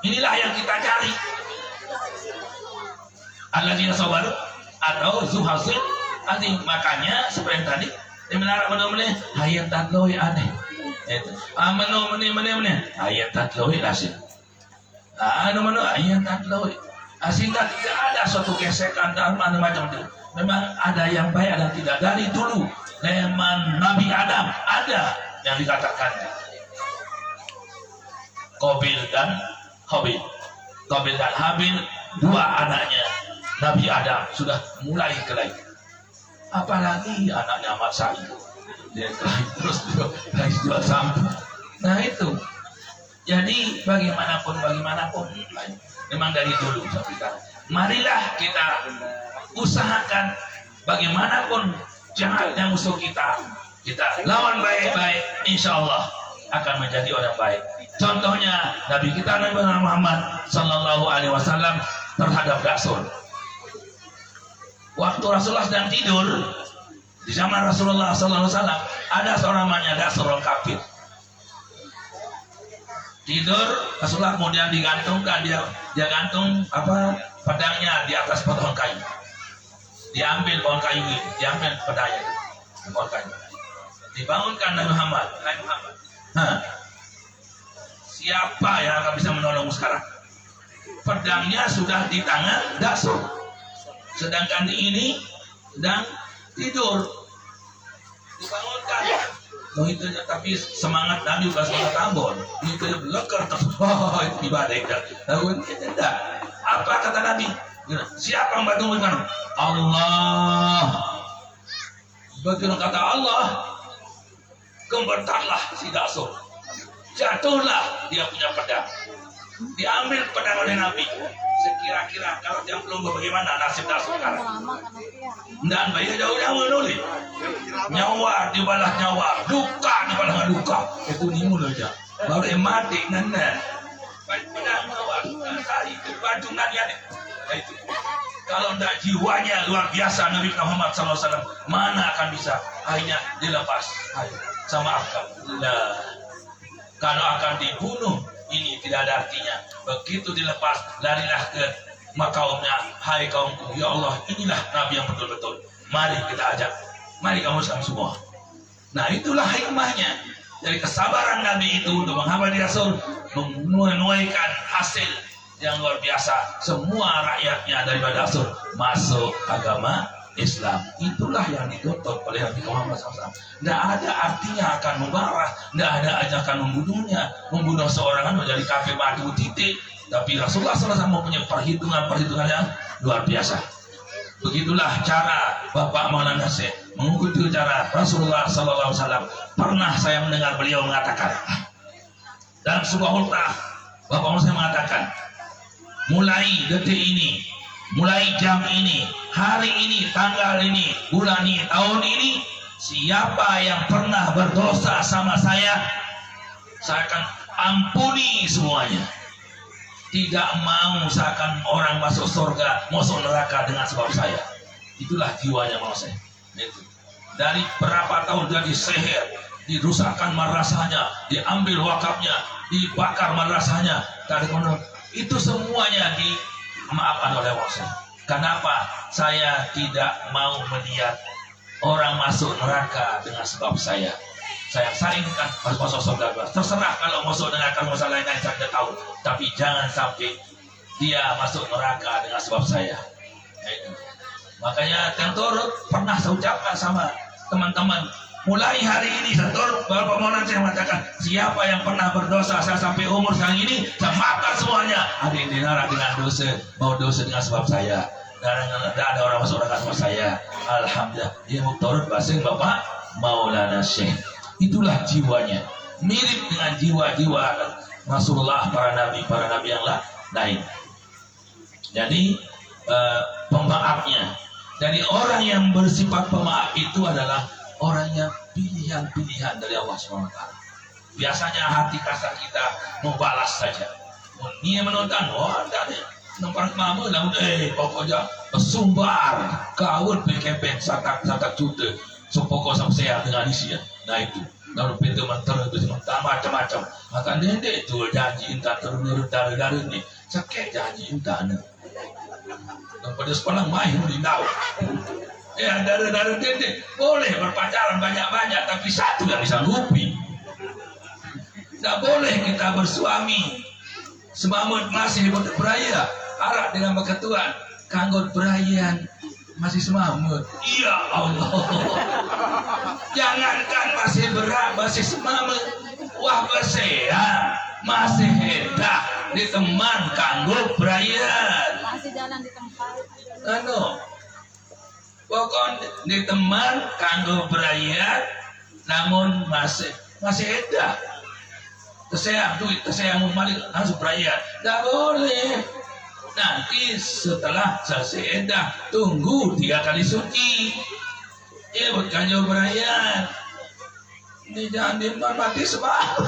inilah yang kita cari, alladzina sabaru atau dzu hazzin 'adzim. Makanya seperti tadi dia menarik benar-benar ayat tatloi aneh. Itu amano meneh ayat tatloi asin. Anu mano ayat tatloi asin, tidak ada suatu gesekan dalam macam itu. Memang ada yang baik, ada tidak. Dari dulu zaman Nabi Adam ada yang dikatakan Qabil dan Habil. Qabil dan Habil, dua anaknya Nabi Adam sudah mulai kelahi. Apalagi anaknya Ahmad Sa'id, dia terus jual sampah. Nah itu, jadi bagaimanapun memang dari dulu sampai sekarang, marilah kita usahakan bagaimanapun jahatnya musuh kita lawan baik-baik, insya Allah akan menjadi orang baik. Contohnya Nabi kita Nabi Muhammad Sallallahu Alaihi Wasallam terhadap Daksur. Waktu Rasulullah sedang tidur di zaman Rasulullah Sallallahu Alaihi Wasallam, ada seorang namanya Daksur kafir tidur. Rasulullah kemudian digantungkan, dia gantung pedangnya di atas pohon kayu. Diambil pohon kayu, diambil pedangnya di pohon kayu. Dibangunkan Nabi Muhammad. Siapa yang akan bisa menolongmu sekarang? Pedangnya sudah di tangan Daksur, sedangkan ini sedang tidur. Dibangunkan. Oh itu, tapi semangat Nabi bukan semangat Ambon. Itu lekar terus. Oh itu ibadah. Lalu tidak. Apa kata Nabi? Siapa yang bantu dengan Allah? Begitu kata Allah, gembartarlah si Daksur. Jatuhlah dia punya pedang. Diambil pedang oleh Nabi. Sekira-kira kalau yang belum bagaimana nasib Daksur sekarang? Dan bayi jauh-jauh menulis nyawa dibalas nyawa, duka dibalas duka. Itu nimul aja. Baru mati nana. Pedang nyawa, kali kebajungan ya. Itu. Kalau tidak jiwanya luar biasa Nabi Muhammad SAW, mana akan bisa akhirnya dilepas sama akal. Nah, kalau akan dibunuh ini tidak ada artinya. Begitu dilepas, larilah ke makaumnya. Hai kaumku, ya Allah, inilah Nabi yang betul-betul. Mari kita ajak, mari kamu semua. Nah itulah hikmahnya dari kesabaran Nabi itu untuk menghabari Rasul, menuaikan hasil yang luar biasa. Semua rakyatnya daripada Rasul masuk agama Islam. Itulah yang dituntut oleh Nabi Muhammad SAW. Tidak ada artinya akan memarah, tidak ada ajakan membunuhnya, membunuh seorang menjadi kafir mati titik. Tapi Rasulullah SAW mempunyai perhitungan yang luar biasa. Begitulah cara Bapak Maulana Syekh mengikuti cara Rasulullah SAW. Pernah saya mendengar beliau mengatakan, Dalam sebuah khutbah Bapak Musa mengatakan, mulai detik ini, mulai jam ini, hari ini, tanggal ini, bulan ini, tahun ini, siapa yang pernah berdosa sama saya akan ampuni semuanya. Tidak mau saya akan orang masuk surga, masuk neraka dengan sebab saya. Itulah jiwanya mau saya. Itu. Dari berapa tahun dia diseher, dirusakkan madrasahnya, diambil wakafnya, dibakar madrasahnya, itu semuanya dimaafkan oleh Allah. Kenapa? Saya tidak mau melihat orang masuk neraka dengan sebab saya. Saya inginkan harus masuk surga. Terserah kalau masuk neraka masalah lain-lain saya tidak tahu, tapi jangan sampai dia masuk neraka dengan sebab saya. Makanya tentu pernah saya ucapkan sama teman-teman, mulai hari ini Bapak Maulana saya mengatakan, siapa yang pernah berdosa saya sampai umur sekarang ini, saya maafkan semuanya. Ada yang dinara dengan dosa, mau dosa dengan sebab saya. Dan ada orang masuk neraka sama saya. Alhamdulillah. Dia muktorot bahasa Bapak Maulana Syekh. Itulah jiwanya. Mirip dengan jiwa-jiwa Rasulullah, para nabi yang lain. Jadi pemaafnya. Dari orang yang bersifat pemaaf itu adalah orang yang pilihan-pilihan dari Allah SWT. Biasanya hati kasar kita mau balas saja. Dia menonton, ada deh. Nampak mama lah, pokoknya sumbar, kawin PKP, satak juta, sepokok sama saya dengan isinya. Nah itu, lalu pintu mentera itu macam-macam. Maka nenek itu janji intan turun dari ini, sakit janji intan. Dan pada sekolah main di tahu. Ya dari nenek boleh berpacaran banyak-banyak, tapi satu yang disanggupi. Tidak boleh kita bersuami semamut masih beraya. Harap dengan berketuan kanggot berayan masih semamut. Ya Allah, jangankan masih berat, masih semamut, wah bersehat, masih hendak diteman kanggot berayan, masih jalan di tempat. Pokoknya diteman kanggo berayan, namun masih hendak. Tersayang duit, tersayang malik langsung berayan, tak boleh. Nanti setelah selesai edah, tunggu 3 kali suci. Buat kanjeng berayan. Ini jangan dimana mati semangat.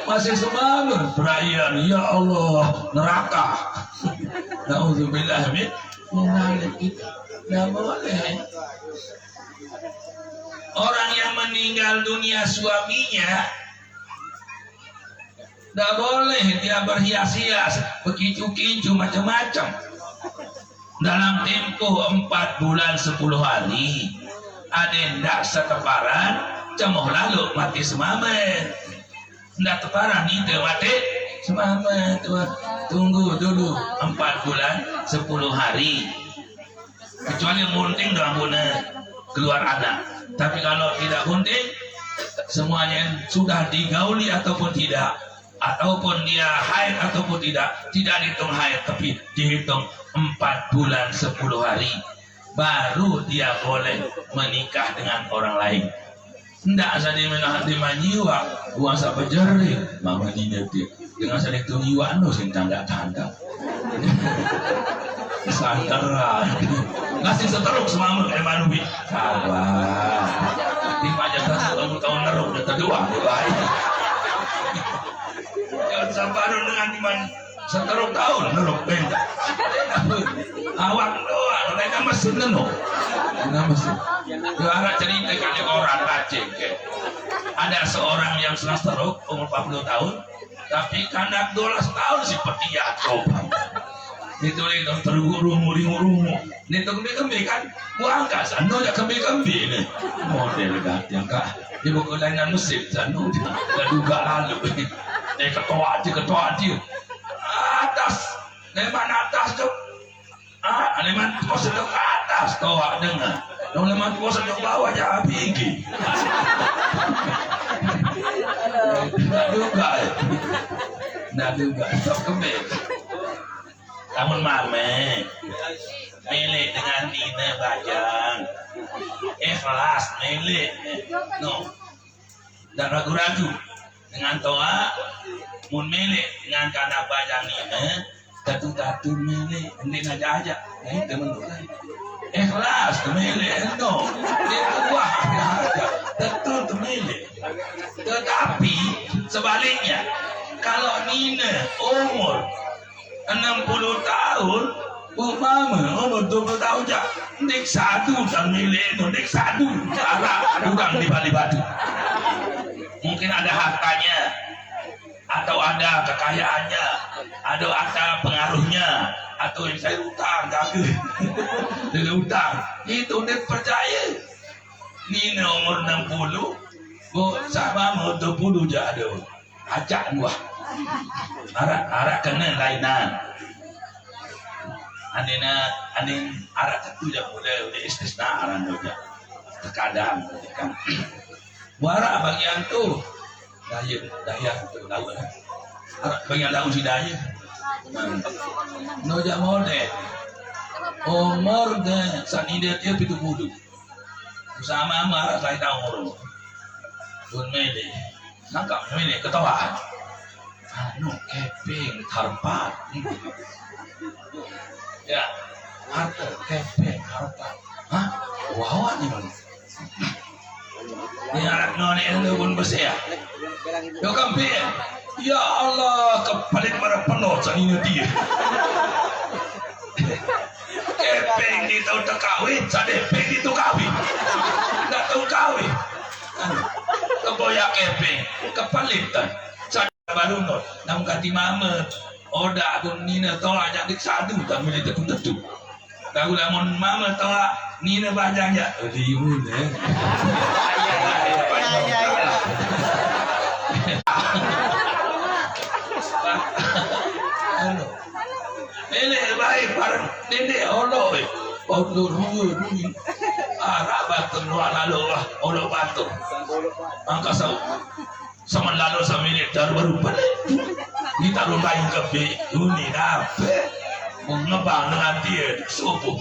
Masih semangat berayan. Ya Allah, neraka. Na'udzubillah min dzalik. Tidak boleh. Orang yang meninggal dunia suaminya, tidak boleh dia berhias-hias, berkincu-kincu macam-macam. Dalam tempo 4 bulan 10 hari, ada yang tidak seteparan, cemoh lalu mati semamen. Tidak teparan itu mati semamen. Tunggu dulu 4 bulan 10 hari. Kecuali munting dalam guna keluar anak. Tapi kalau tidak munting, semuanya sudah digauli ataupun tidak, ataupun dia haid ataupun tidak dihitung haid, tapi dihitung 4 bulan 10 hari, baru dia boleh menikah dengan orang lain. Tidak saya menahan di manjiwa puasa berjeri mama ini nanti dengan saya itu nyiwa no sing tanda santaran ngasih seteruk semama manubi sabar di pajak kamu tahun neruk udah kedua baik. Jangan sabaran dengan iman seteruk tahun neruk benda. Awak doang, mereka mesin neno. Nah mesin. Juara cerita kali orang Aceh. Ada seorang yang sudah seteruk umur 40 tahun, tapi kanak 12 tahun si petia coba. Itu tergurung-gurung. Ini kembi kan, buangkas, anu ya kembi nih. Model yang kak, ibu kelainan mesin, anu dah duga lalu. Ketua aja. Atas, leman atas tu. Leman pos tu ke atas, toa dengar. Yang leman pos tu bawah jangan tinggi. Dah duga, stop kembali. Namun mame, milik dengan Nina Bajang, ikhlas milik, no, dan ragu-ragu. dengan toa mun mele dengan kana bajang ini tatu mele ending aja teman ikhlas mele endo dia kuah aja tatu mele. Tetapi sebaliknya kalau Nina umur 60 tahun mama umur 20 tahun aja nek satu dan mele itu nek satu arah udang di balik batu. Mungkin ada hartanya atau ada kekayaannya, ada pengaruhnya, atau yang saya utang gagal dengan utang itu dia percaya. Nina umur 60 sama umur 20 je ada ajak buah arak kena lainan anin arak itu je boleh istisna aran juga terkadang kan warak bagian tu daya tu tahu arak bagian tahu si daya no jak mode umur de sani dia 70 sama arak saya tahu pun mele nangkap mele ketawa anu keping harpa ya harta keping harpa hah wawan ni mana ni anak noni itu pun bersih yo kampir ya Allah kepalit para penuh sanina dia keping di tahu tak kawin sadep di tu kawin tak tahu kawin keboyak keping kepalitan sadar baru no namun ganti mama oda pun Nina tolak jadi satu tak boleh tentu tahu lamun mama tolak Nina banyak ya limun ini baik barang dede Allah arah batung lalu Allah batung angka sama lalu sama ini baru balik kita lupain ke ini apa mengebang dengan dia subuh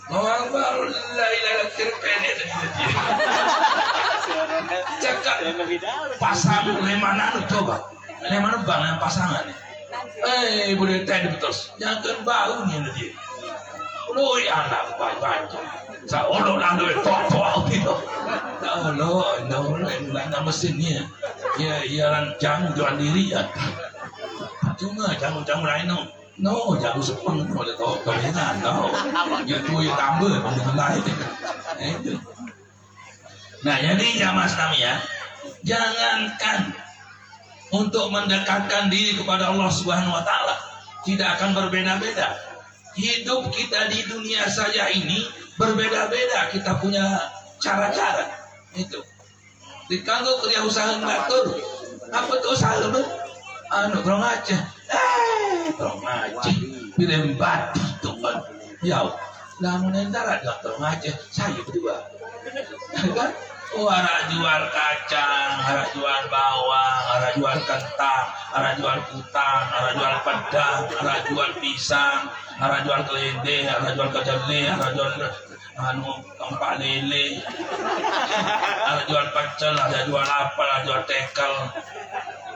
orang baru lain terpenet dia cakap pasang lemana coba lemana bang pasangan boleh tadi betul jangan bau ni dia loi anak baik-baik sa olo lalu tok gitu Allah nak mesinnya ya jangan jual diri ya cuma jangan lain no jangan sepeng oleh tok kebenaran no ya tu yang tambah dengan lain itu nah jadi jamaah Islamiyah jangankan untuk mendekatkan diri kepada Allah Subhanahu wa taala tidak akan berbeda-beda. Hidup kita di dunia saja ini berbeda-beda, kita punya cara-cara itu. Dikanggo kerja usaha ngatur. Apa tuh usaha lu? Anu kurang aja. Kurang aja. Pilih bati tuh kan. Ya, lamun entar ada kurang aja. Saya berdua. Kan? Arah jual kacang, arah jual bawang, arah jual kentang, arah jual kutang, arah jual pedang, arah jual pisang, arah jual kelende, arah jual kedelai, arah jual tempat lele, arah jual pecel, arah jual apel, arah jual tekel,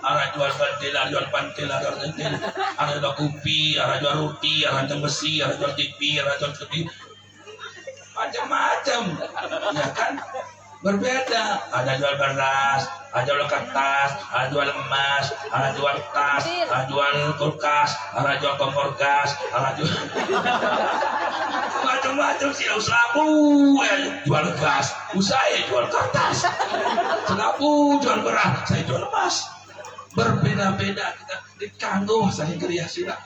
arah jual pentil, arah jual pentil, arah pentil, arah jual kopi, arah jual roti, arah jual besi, arah jual TV, arah jual TV, macam-macam, ya kan? Berbeda, ada jual beras, ada jual kertas, ada jual emas, ada jual tas, ada jual kulkas, ada jual kompor gas, ada jual macam-macam sih usaha jual gas, usaha jual kertas, selaku jual beras, saya jual emas, berbeda-beda kita dikanggo saya kriasila.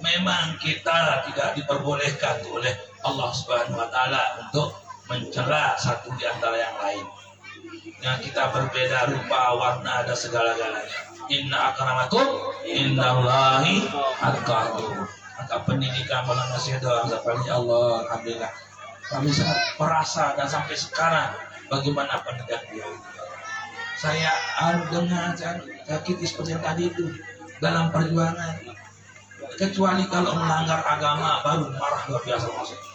Memang kita tidak diperbolehkan oleh Allah Subhanahu wa taala untuk mencela satu di antara yang lain. Yang kita berbeda rupa, warna, ada segala-galanya. Inna akramakum indallahi atqakum. Maka pendidikan malam nasihat doa ya Allah, alhamdulillah. Kami sangat merasa dan sampai sekarang bagaimana pendidikan dia. Saya dengan sakit seperti yang tadi itu dalam perjuangan. Kecuali kalau melanggar agama baru marah luar biasa maksudnya.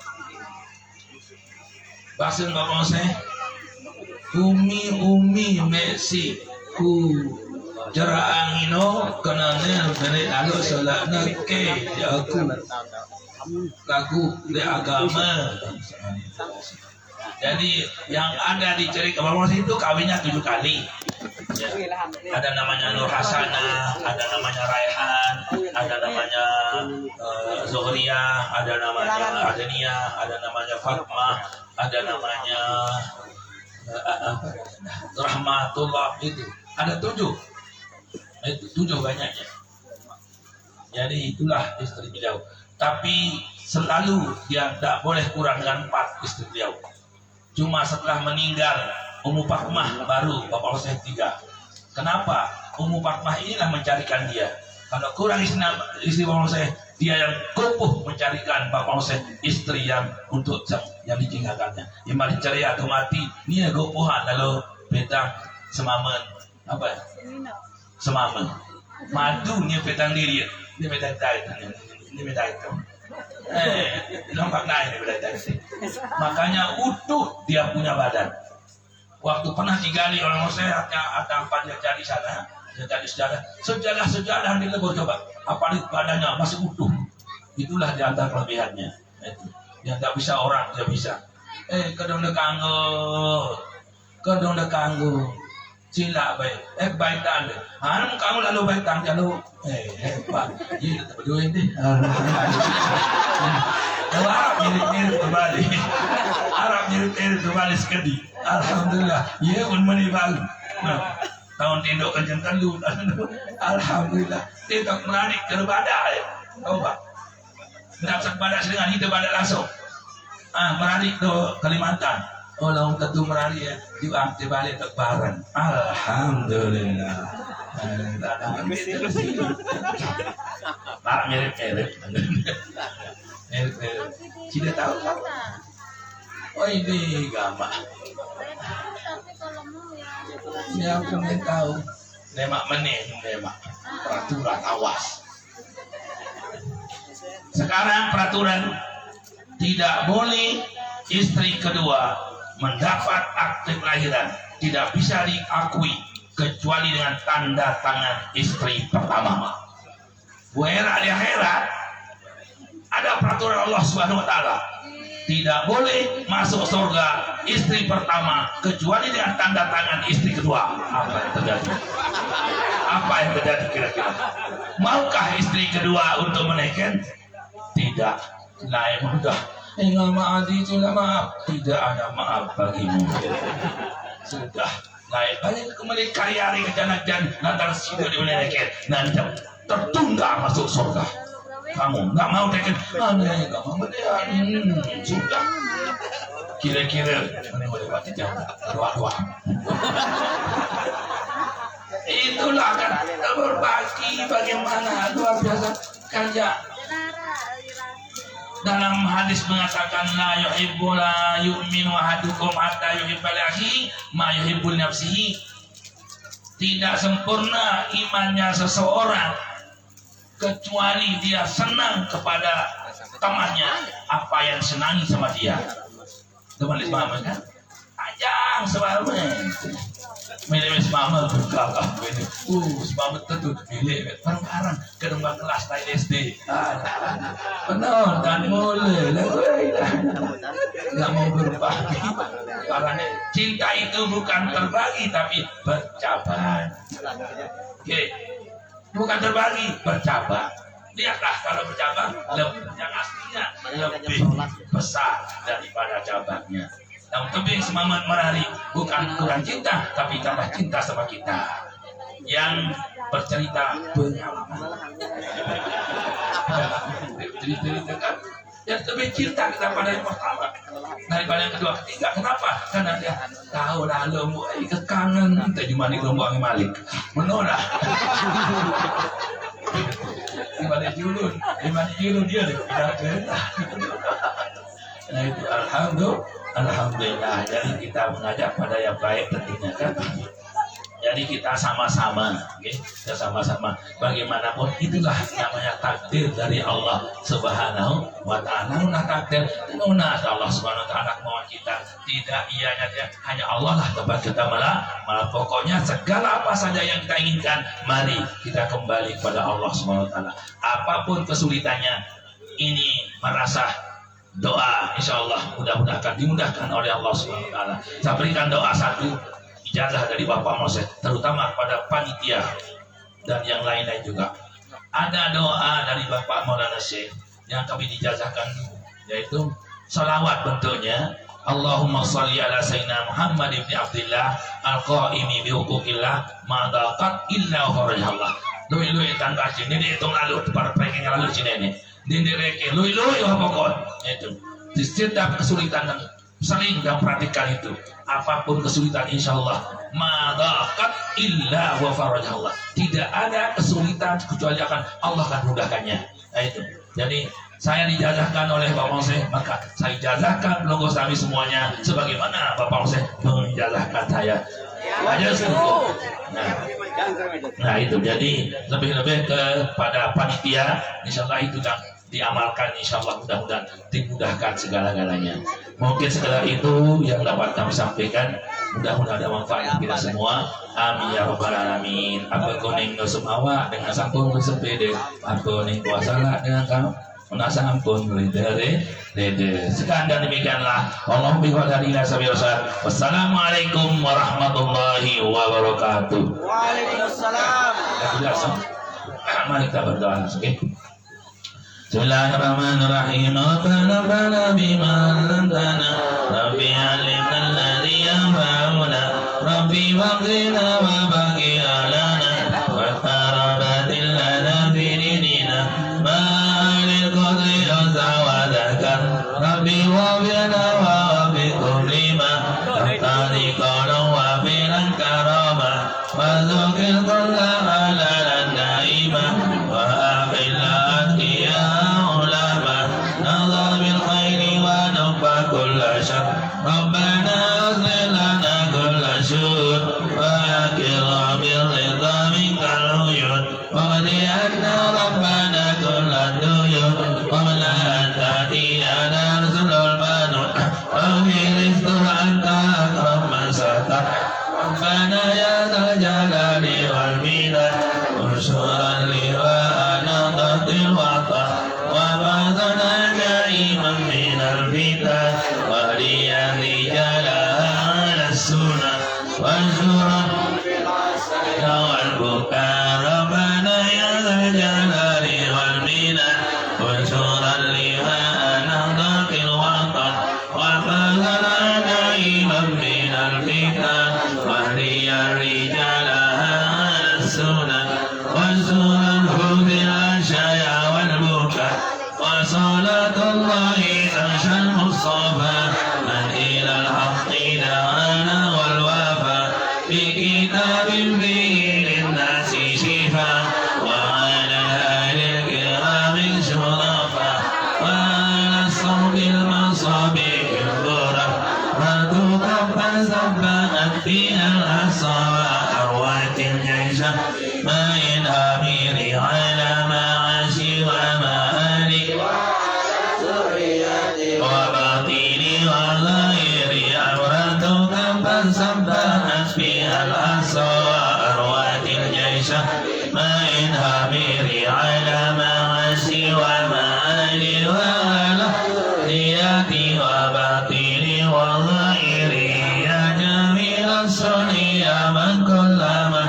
Bahasa bapak saya umi Messi Jeraangino kenanya dari lalu solatna ke aku lagu di agama. Jadi yang ada di cerita Bapak itu kawinnya 7 kali. Ya. Ada namanya Nur Hasanah, ada namanya Raihan, ada namanya Zohria, ada namanya Adenia, ada namanya Fatmah, ada namanya Rahmatullah itu. Ada 7. Itu 7 banyaknya. Jadi itulah istri beliau. Tapi selalu dia tidak boleh kurang dengan 4 istri beliau. Cuma setelah meninggal Ummu Fatmah baru Bapak Hussein 3. Kenapa? Ummu Fatmah inilah mencarikan dia. Kalau kurang istri Bapak Hussein, dia yang kokoh mencarikan Bapak Hussein istri yang untuk yang ditinggalkannya. Yang mari cari atau mati, ni gopohan lalu petang semamen apa? Semamen. Madu ni petang diri, ni petang tayang, ni petang itu. Nampak naik ni petang tayang. Makanya utuh dia punya badan. Waktu pernah digali orang saya ada apa dia cari sana, dia cari sejarah dilebur coba. Apa di badannya masih utuh. Itulah di antara kelebihannya. Itu. Dia tak bisa orang dia bisa. Kedong de kanggo. Sila baik. Baik tan. Kamu lalu baik tan lalu. Hebat. Ini tak berdua ini. Arab mirip kembali. Arab mirip kembali sekali. Alhamdulillah. Ya unmani baru. Nah, tahun tinduk kencang telu. Alhamdulillah. Tidak menarik ke badak. Tahu tak? Berasal badak dengan itu badak langsung. Menarik ke Kalimantan. Oh, lawan tentu menarik ya. Diangkat balik ke Baran. Alhamdulillah. Mirip. Tidak tahu. Oh ini gambar. Yang kalian tahu, lemak peraturan awas. Sekarang peraturan tidak boleh istri kedua mendapat akte kelahiran, tidak bisa diakui kecuali dengan tanda tangan istri pertama. Buera di akhirat ada peraturan Allah Subhanahu wa taala. Tidak boleh masuk surga istri pertama kecuali dengan tanda tangan istri kedua. Apa yang terjadi? Apa yang terjadi kira-kira? Maukah istri kedua untuk menaikkan? Tidak. Lain mudah. Enggak maaf, tidak maaf. Tidak ada maaf bagimu. Sudah. Lain balik kembali karya hari kejanak-jan nanti sido dimenaikkan. Nanti tertunda masuk surga. Kamu nggak mau tekan, aneh nggak mau sudah. Kira-kira mana boleh baca jam dua. Itulah kan berbagi bagaimana luar biasa kerja. Dalam hadis mengatakan la yu'minu ahadukum hatta yuhibba li akhihi ma yuhibbu li nafsihi. Tidak sempurna imannya seseorang kecuali dia senang kepada temannya apa yang senangi sama dia. Teman Islam kan? Ajang sebab Milih mama berkakak ini. Sebab tentu milih barang-barang kedua kelas naik SD. Benar dan boleh lah. Nggak mau berbagi. Karena cinta itu bukan terbagi tapi bercabang. Oke. Bukan terbagi, bercabang. Lihatlah kalau bercabang, yang aslinya lebih besar daripada cabangnya. Yang tebing semangat menari bukan kurang cinta, tapi tambah cinta sama kita. Yang bercerita pengalaman. Cerita-ceritakan. Yang lebih cinta kita pada yang pertama daripada yang kedua, ketiga. Kenapa? Karena dia tahu lalu mulai kekangen kita cuma di kelompok yang Malik menolak. Di mana julun dia deh. Nah itu alhamdulillah. Jadi kita mengajak pada yang baik tentunya kan. Jadi kita sama-sama, okay? Kita sama-sama. Bagaimanapun itulah namanya takdir dari Allah Subhanahu wa Ta'ala. Nuna takdir, nuna Allah Subhanahu wa Ta'ala mau kita tidak ianya dia, hanya Allah lah tempat kita malah pokoknya segala apa saja yang kita inginkan, mari kita kembali kepada Allah Subhanahu wa Ta'ala. Apapun kesulitannya, ini merasa doa, insya Allah mudah-mudahan akan dimudahkan oleh Allah Subhanahu wa Ta'ala. Saya berikan doa satu ijazah dari Bapak Moses, terutama kepada panitia dan yang lain-lain juga. Ada doa dari Bapak Maulana Syekh yang kami dijazahkan, yaitu salawat bentuknya. Allahumma salli ala sayyidina Muhammad ibn Abdillah al-qaimi bi huquqillah ma daqat illa farajallah. Lui tangga sini dihitung lalu para pranking lalu sini ini. Dindireke lui pokok itu. Di setiap kesulitan dan sering dan perhatikan itu. Apapun kesulitan insya Allah madaqat illa wa farajallah. Tidak ada kesulitan kecuali akan Allah akan mudahkannya. Nah itu. Jadi saya dijazahkan oleh Bapak Moses, maka saya jazahkan Longgo Sami semuanya sebagaimana Bapak Moses menjazahkan saya. Aja cukup. Nah itu jadi lebih-lebih kepada panitia, insya Allah itu kan diamalkan, insya Allah mudah-mudahan dimudahkan segala-galanya. Mungkin sekedar itu yang dapat kami sampaikan, mudah-mudahan ada manfaat kita semua. Amin ya rabbal alamin. Apa kuning nusumawa dengan sampun bersepede, apa kuning kuasala dengan kamu menasa ampun lidere. Sekian dan demikianlah. Allahumma biqadari ila sabil rasul. Wassalamualaikum warahmatullahi wabarakatuh. Waalaikumsalam. Mari kita berdoa, oke? Bismillahirrahmanirrahim. Rabbana bima 'allamtana, Rabbi 'allimna alladhi yanfa'una, Rabbi waghfirna wa baqi alana, wa tarabatil lana fi dinina, ma'alil qadri azawadakan, Rabbi waghfirna wa wafiqum lima, tariqana wa filan karama, wa zukil kulla halalan naima, wa akhila كل شر ربنا اغفر لنا كل شر واكرم بالرضا منك العيون واغفر عنا ربنا كل الديون قبل ان تاتينا رسل المنون واغفر استر انت اكرم من ستر ربنا يا ذا الجلال والمنن انشر اللواء نهضة الوطن وبعثنا كريما من الفتن وليا رجالها على السنة وانشرا والبكاء ربنا يا ذا الجلال والمنن انشر اللواء نهضة الوطن وبعثنا كريما من الفتن وليا رجالها على السنة وانشرا الهدى الشيا والبكاء وصلاة الله تمشى المصطفى من إلى الحق دعانا والوفا بكتاب فيه للناس شفاء وعلى الآل الكرام شرفاء وعلى الصوم المصابيح الغرف فتقبل سبقت فيها الأصابع أروات الجيش ما ينهمير على معاشي ومآلي وباطني وظاهري عورتك فسبحت فيها الأصوى أروات الجيش ما ينهميري على معاشي ومآلي وعلى نياتي وباطني وظاهري يا جميل الصنع يا من كلما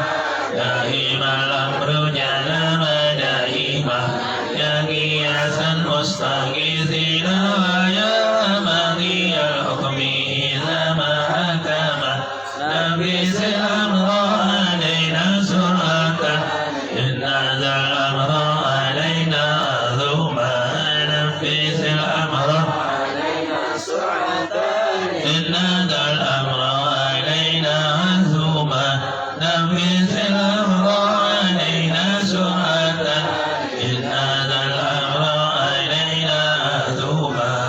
دائما الأمر جلما دائما يا قياسا مستغيثين ويا ماضي الحكم إذا ما حكم نبيس الأمر علينا سرعة إن ذا الأمر علينا ذوما نبيس الأمر علينا سرعة إن ذا الأمر علينا ذوما نبيس الأمر علينا سرعة إن ذا الأمر علينا ذوما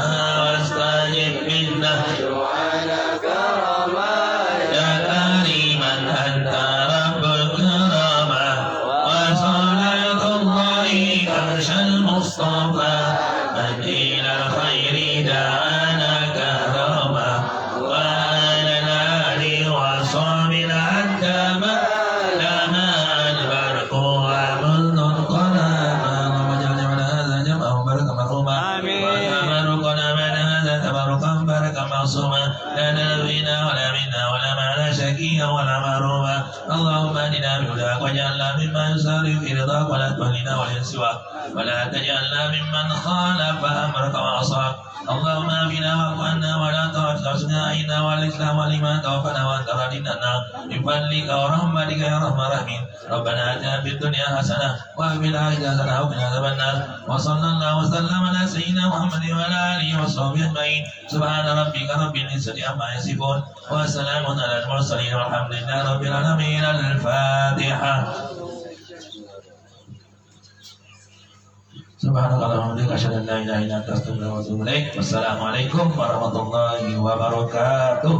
المصطفى من إلى الخير دعانا كرما وعلى الآل وصحب العتبة لما البرق ومن القلم اللهم اجعل جمعنا هذا جمعا مباركا مرحوما وتباركنا من هذا تباركا مباركا معصوما لا نبينا ولا منا ولا معنا شكيا ولا محروما اللهم اهدنا بهداك واجعلنا ممن يسارع في رضاك ولا تهلنا ولا سواك ولا تجعلنا ممن خالف امرك وعصاك اللهم امنا واعف عنا ولا تعصنا عنا والاسلام والايمان توفنا وانت راض عنا بفضلك ورحمتك يا ارحم الراحمين ربنا اتنا في الدنيا حسنه وفي الاخره حسنه وقنا عذاب النار وصلى الله وسلم على سيدنا محمد وعلى اله وصحبه اجمعين سبحان ربك رب العزه عما يصفون وسلام على المرسلين والحمد لله رب العالمين الفاتحه Subhanallah, asyhadu an la ilaha illa anta astaghfiruka wa atubu ilaik. Wassalamualaikum warahmatullahi wabarakatuh.